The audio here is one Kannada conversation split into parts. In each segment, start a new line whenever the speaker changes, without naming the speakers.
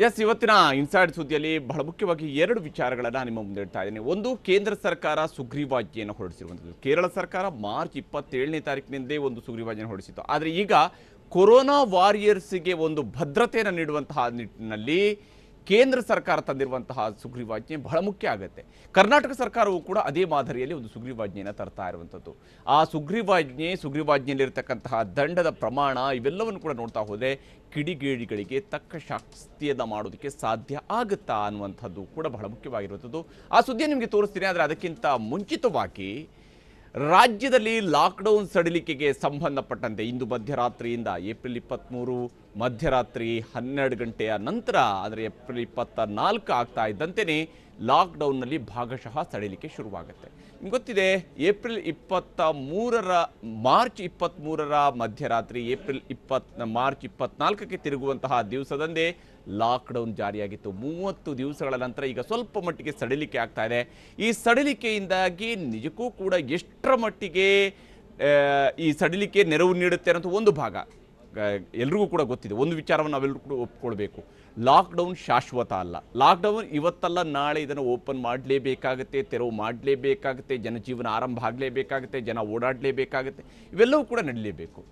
ಎಸ್, ಇವತ್ತಿನ ಇನ್ಸೈಡ್ ಸುದ್ದಿಯಲ್ಲಿ ಬಹಳ ಮುಖ್ಯವಾಗಿ ಎರಡು ವಿಚಾರಗಳನ್ನು ನಿಮ್ಮ ಮುಂದೆ ಇಡ್ತಾ ಇದ್ದೀನಿ. ಒಂದು, ಕೇಂದ್ರ ಸರ್ಕಾರ ಸುಗ್ರೀವಾಜ್ಞೆಯನ್ನು ಹೊರಡಿಸಿರುವಂಥದ್ದು. ಕೇರಳ ಸರ್ಕಾರ ಮಾರ್ಚ್ 27ನೇ ತಾರೀಕಿನಿಂದೇ ಒಂದು ಸುಗ್ರೀವಾಜ್ಞೆಯನ್ನು ಹೊರಡಿಸಿತ್ತು. ಆದರೆ ಈಗ ಕೊರೋನಾ ವಾರಿಯರ್ಸ್ಗೆ ಒಂದು ಭದ್ರತೆಯನ್ನು ನೀಡುವಂತಹ ನಿಟ್ಟಿನಲ್ಲಿ ಕೇಂದ್ರ ಸರ್ಕಾರ ತಂದಿರುವಂತಹ ಸುಗ್ರೀವಾಜ್ಞೆ ಬಹಳ ಮುಖ್ಯ ಆಗುತ್ತೆ. ಕರ್ನಾಟಕ ಸರ್ಕಾರವು ಕೂಡ ಅದೇ ಮಾದರಿಯಲ್ಲಿ ಒಂದು ಸುಗ್ರೀವಾಜ್ಞೆಯನ್ನು ತರ್ತಾ ಇರುವಂಥದ್ದು. ಆ ಸುಗ್ರೀವಾಜ್ಞೆಯಲ್ಲಿರ್ತಕ್ಕಂತಹ ದಂಡದ ಪ್ರಮಾಣ ಇವೆಲ್ಲವನ್ನು ಕೂಡ ನೋಡ್ತಾ ಹೋದರೆ ಕಿಡಿಗೇಡಿಗಳಿಗೆ ತಕ್ಕ ಶಾಸ್ತಿಯನ್ನು ಮಾಡೋದಕ್ಕೆ ಸಾಧ್ಯ ಆಗುತ್ತಾ ಅನ್ನುವಂಥದ್ದು ಕೂಡ ಬಹಳ ಮುಖ್ಯವಾಗಿರುವಂಥದ್ದು. ಆ ಸುದ್ದಿ ನಿಮಗೆ ತೋರಿಸ್ತೀನಿ. ಆದರೆ ಅದಕ್ಕಿಂತ ಮುಂಚಿತವಾಗಿ ರಾಜ್ಯದಲ್ಲಿ ಲಾಕ್ಡೌನ್ ಸಡಿಲಿಕೆಗೆ ಸಂಬಂಧಪಟ್ಟಂತೆ ಇಂದು ಮಧ್ಯರಾತ್ರಿಯಿಂದ ಏಪ್ರಿಲ್ 23 ಮಧ್ಯರಾತ್ರಿ 12 ಗಂಟೆಯ ನಂತರ, ಅಂದರೆ ಏಪ್ರಿಲ್ 24 ಆಗ್ತಾ ಇದ್ದಂತೆಯೇ ಲಾಕ್ಡೌನ್ನಲ್ಲಿ ಭಾಗಶಃ ಸಡಿಲಿಕೆ ಶುರುವಾಗುತ್ತೆ. ನಿಮ್ಗೆ ಗೊತ್ತಿದೆ, ಮಾರ್ಚ್ 23ರ ಮಧ್ಯರಾತ್ರಿ ಮಾರ್ಚ್ 24ಕ್ಕೆ ತಿರುಗುವಂತಹ ದಿವಸದಂದೇ ಲಾಕ್ಡೌನ್ ಜಾರಿಯಾಗಿತ್ತು. 30 ದಿವಸಗಳ ನಂತರ ಈಗ ಸ್ವಲ್ಪ ಮಟ್ಟಿಗೆ ಸಡಿಲಿಕೆ ಆಗ್ತಾ ಇದೆ. ಈ ಸಡಿಲಿಕೆಯಿಂದಾಗಿ ನಿಜಕ್ಕೂ ಕೂಡ ಎಷ್ಟರ ಮಟ್ಟಿಗೆ ಈ ಸಡಿಲಿಕೆ ನೆರವು ನೀಡುತ್ತೆ ಅನ್ನೋದು ಒಂದು ಭಾಗ ಎಲ್ರಿಗೂ ಕೂಡ ಗೊತ್ತಿದೆ. ಒಂದು ವಿಚಾರವನ್ನು ನಾವೆಲ್ಲರೂ ಕೂಡ ಒಪ್ಕೊಳ್ಬೇಕು, ಲಾಕ್ಡೌನ್ ಶಾಶ್ವತ ಅಲ್ಲ. ಲಾಕ್ಡೌನ್ ಇವತ್ತಲ್ಲ ನಾಳೆ ಇದನ್ನು ಓಪನ್ ಮಾಡಲೇಬೇಕಾಗುತ್ತೆ, ತೆರವು ಮಾಡಲೇಬೇಕಾಗುತ್ತೆ, ಜನಜೀವನ ಆರಂಭ ಆಗಲೇಬೇಕಾಗುತ್ತೆ, ಜನ ಓಡಾಡಲೇಬೇಕಾಗುತ್ತೆ, ಇವೆಲ್ಲವೂ ಕೂಡ ನಡೀಲೇಬೇಕು.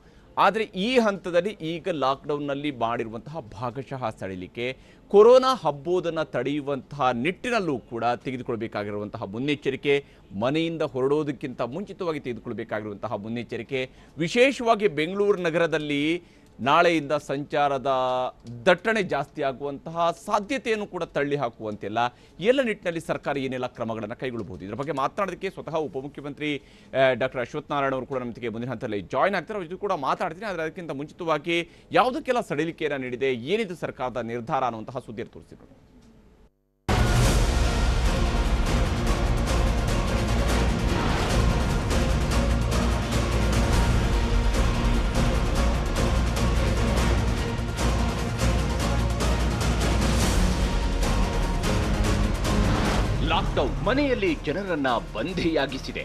ಆದರೆ ಈ ಹಂತದಲ್ಲಿ ಈಗ ಲಾಕ್ಡೌನ್ನಲ್ಲಿ ಮಾಡಿರುವಂತಹ ಭಾಗಶಃ ಸಡಿಲಿಕೆ ಕೊರೋನಾ ಹಬ್ಬೋದನ್ನು ತಡೆಯುವಂತಹ ನಿಟ್ಟಿನಲ್ಲೂ ಕೂಡ ತೆಗೆದುಕೊಳ್ಬೇಕಾಗಿರುವಂತಹ ಮುನ್ನೆಚ್ಚರಿಕೆ, ಮನೆಯಿಂದ ಹೊರಡೋದಕ್ಕಿಂತ ಮುಂಚಿತವಾಗಿ ತೆಗೆದುಕೊಳ್ಬೇಕಾಗಿರುವಂತಹ ಮುನ್ನೆಚ್ಚರಿಕೆ, ವಿಶೇಷವಾಗಿ ಬೆಂಗಳೂರು ನಗರದಲ್ಲಿ ನಾಳೆಯಿಂದ ಸಂಚಾರದ ದಟ್ಟಣೆ ಜಾಸ್ತಿ ಆಗುವಂತಹ ಸಾಧ್ಯತೆಯನ್ನು ಕೂಡ ತಳ್ಳಿ ಹಾಕುವಂತಿಲ್ಲ. ಎಲ್ಲ ನಿಟ್ಟಿನಲ್ಲಿ ಸರ್ಕಾರ ಏನೆಲ್ಲ ಕ್ರಮಗಳನ್ನು ಕೈಗೊಳ್ಳಬಹುದು, ಇದರ ಬಗ್ಗೆ ಮಾತನಾಡೋದಕ್ಕೆ ಸ್ವತಃ ಉಪಮುಖ್ಯಮಂತ್ರಿ ಡಾಕ್ಟರ್ ಅಶ್ವಥ್ ನಾರಾಯಣ ಅವರು ಕೂಡ ನಮ್ಮೊಂದಿಗೆ ಮುಂದಿನ ಹಂತದಲ್ಲಿ ಜಾಯ್ನ್ ಆಗ್ತಾರೆ. ಇದು ಕೂಡ ಮಾತಾಡ್ತೀನಿ. ಆದರೆ ಅದಕ್ಕಿಂತ ಮುಂಚಿತವಾಗಿ ಯಾವುದಕ್ಕೆಲ್ಲ ಸಡಿಲಿಕೆಯನ್ನು ನೀಡಿದೆ, ಏನಿದು ಸರ್ಕಾರದ ನಿರ್ಧಾರ ಅನ್ನುವಂತಹ ಸುದ್ದಿಯನ್ನು ತೋರಿಸಿದ್ರು.
ಲಾಕ್ಡೌನ್ ಮನೆಯಲ್ಲಿ ಜನರನ್ನ ಬಂಧಿಯಾಗಿಸಿದೆ.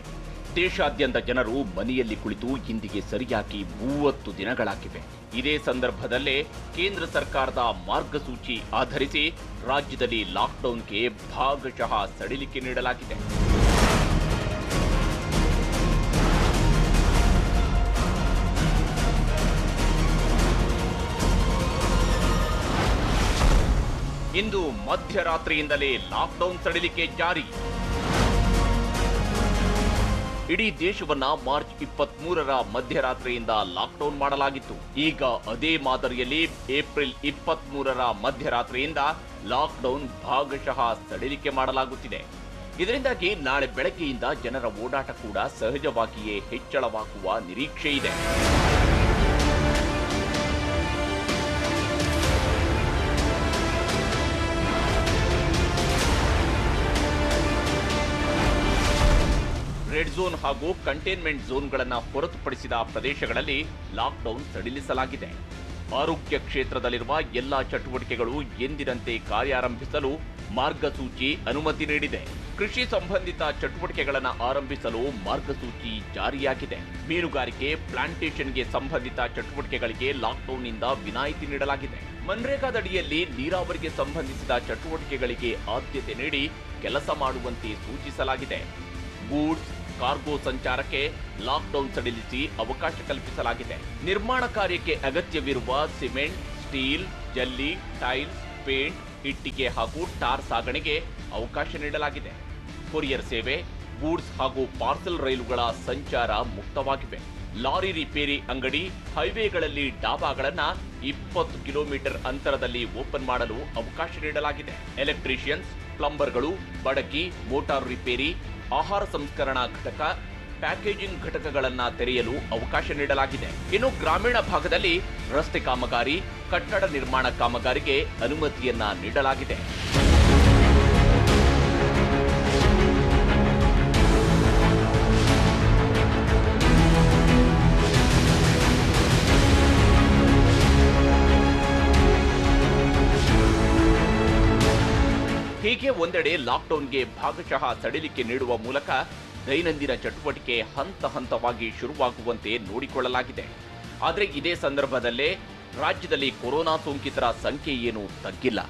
ದೇಶಾದ್ಯಂತ ಜನರು ಮನೆಯಲ್ಲಿ ಕುಳಿತು ಇಂದಿಗೆ ಸರಿಯಾಗಿ 30 ದಿನಗಳಾಗಿವೆ. ಇದೇ ಸಂದರ್ಭದಲ್ಲೇ ಕೇಂದ್ರ ಸರ್ಕಾರದ ಮಾರ್ಗಸೂಚಿ ಆಧರಿಸಿ ರಾಜ್ಯದಲ್ಲಿ ಲಾಕ್ಡೌನ್ಗೆ ಭಾಗಶಃ ಸಡಿಲಿಕೆ ನೀಡಲಾಗಿದೆ. ಇಂದು ಮಧ್ಯರಾತ್ರಿಯಿಂದಲೇ ಲಾಕ್ಡೌನ್ ಸಡಿಲಿಕೆ ಜಾರಿ. ಇಡೀ ದೇಶವನ್ನ ಮಾರ್ಚ್ 23ರ ಮಧ್ಯರಾತ್ರಿಯಿಂದ ಲಾಕ್ಡೌನ್ ಮಾಡಲಾಗಿತ್ತು. ಈಗ ಅದೇ ಮಾದರಿಯಲ್ಲಿ ಏಪ್ರಿಲ್ 23ರ ಮಧ್ಯರಾತ್ರಿಯಿಂದ ಲಾಕ್ಡೌನ್ ಭಾಗಶಃ ಸಡಿಲಿಕೆ ಮಾಡಲಾಗುತ್ತಿದೆ. ಇದರಿಂದಾಗಿ ನಾಳೆ ಬೆಳಗ್ಗೆಯಿಂದ ಜನರ ಓಡಾಟ ಕೂಡ ಸಹಜವಾಗಿಯೇ ಹೆಚ್ಚಳವಾಗುವ ನಿರೀಕ್ಷೆ ಇದೆ. ರೆಡ್ ಝೋನ್ ಹಾಗೂ ಕಂಟೈನ್ಮೆಂಟ್ ಝೋನ್ಗಳನ್ನು ಹೊರತುಪಡಿಸಿದ ಪ್ರದೇಶಗಳಲ್ಲಿ ಲಾಕ್ಡೌನ್ ಸಡಿಲಿಸಲಾಗಿದೆ. ಆರೋಗ್ಯ ಕ್ಷೇತ್ರದಲ್ಲಿರುವ ಎಲ್ಲಾ ಚಟುವಟಿಕೆಗಳು ಎಂದಿನಂತೆ ಕಾರ್ಯಾರಂಭಿಸಲು ಮಾರ್ಗಸೂಚಿ ಅನುಮತಿ ನೀಡಿದೆ. ಕೃಷಿ ಸಂಬಂಧಿತ ಚಟುವಟಿಕೆಗಳನ್ನು ಆರಂಭಿಸಲು ಮಾರ್ಗಸೂಚಿ ಜಾರಿಯಾಗಿದೆ. ಮೀನುಗಾರಿಕೆ, ಪ್ಲಾಂಟೇಷನ್ಗೆ ಸಂಬಂಧಿತ ಚಟುವಟಿಕೆಗಳಿಗೆ ಲಾಕ್ಡೌನ್ನಿಂದ ವಿನಾಯಿತಿ ನೀಡಲಾಗಿದೆ. ಮನ್ರೇಗಾದಡಿಯಲ್ಲಿ ನೀರಾವರಿಗೆ ಸಂಬಂಧಿಸಿದ ಚಟುವಟಿಕೆಗಳಿಗೆ ಆದ್ಯತೆ ನೀಡಿ ಕೆಲಸ ಮಾಡುವಂತೆ ಸೂಚಿಸಲಾಗಿದೆ. ಗೂಡ್ಸ್, ಕಾರ್ಗೋ ಸಂಚಾರಕ್ಕೆ ಲಾಕ್ಡೌನ್ ಸಡಿಲಿಸಿ ಅವಕಾಶ ಕಲ್ಪಿಸಲಾಗಿದೆ. ನಿರ್ಮಾಣ ಕಾರ್ಯಕ್ಕೆ ಅಗತ್ಯವಿರುವ ಸಿಮೆಂಟ್, ಸ್ಟೀಲ್, ಜಲ್ಲಿ, ಟೈಲ್ಸ್, ಪೇಂಟ್, ಇಟ್ಟಿಗೆ ಹಾಗೂ ಟಾರ್ ಸಾಗಣೆಗೆ ಅವಕಾಶ ನೀಡಲಾಗಿದೆ. ಕೊರಿಯರ್ ಸೇವೆ, ಗೂಡ್ಸ್ ಹಾಗೂ ಪಾರ್ಸೆಲ್ ರೈಲುಗಳ ಸಂಚಾರ ಮುಕ್ತವಾಗಿವೆ. ಲಾರಿ ರಿಪೇರಿ ಅಂಗಡಿ, ಹೈವೇಗಳಲ್ಲಿ ಡಾಬಾಗಳನ್ನು 20 ಕಿಲೋಮೀಟರ್ ಅಂತರದಲ್ಲಿ ಓಪನ್ ಮಾಡಲು ಅವಕಾಶ ನೀಡಲಾಗಿದೆ. ಎಲೆಕ್ಟ್ರಿಷಿಯನ್ಸ್, ಪ್ಲಂಬರ್ಗಳು, ಬಡಗಿ, ಮೋಟಾರ್ ರಿಪೇರಿ, ಆಹಾರ ಸಂಸ್ಕರಣಾ ಘಟಕ, ಪ್ಯಾಕೇಜಿಂಗ್ ಘಟಕಗಳನ್ನು ತೆರೆಯಲು ಅವಕಾಶ ನೀಡಲಾಗಿದೆ. ಇನ್ನು ಗ್ರಾಮೀಣ ಭಾಗದಲ್ಲಿ ರಸ್ತೆ ಕಾಮಗಾರಿ, ಕಟ್ಟಡ ನಿರ್ಮಾಣ ಕಾಮಗಾರಿಗೆ ಅನುಮತಿಯನ್ನ ನೀಡಲಾಗಿದೆ. ಹೀಗೆ ಒಂದೆಡೆ ಲಾಕ್ಡೌನ್ಗೆ ಭಾಗಶಃ ಸಡಿಲಿಕೆ ನೀಡುವ ಮೂಲಕ ದೈನಂದಿನ ಚಟುವಟಿಕೆ ಹಂತ ಹಂತವಾಗಿ ಶುರುವಾಗುವಂತೆ ನೋಡಿಕೊಳ್ಳಲಾಗಿದೆ. ಆದರೆ ಇದೇ ಸಂದರ್ಭದಲ್ಲೇ ರಾಜ್ಯದಲ್ಲಿ ಕೊರೋನಾ ಸೋಂಕಿತರ ಸಂಖ್ಯೆ ಏನು ತಗ್ಗಿಲ್ಲ.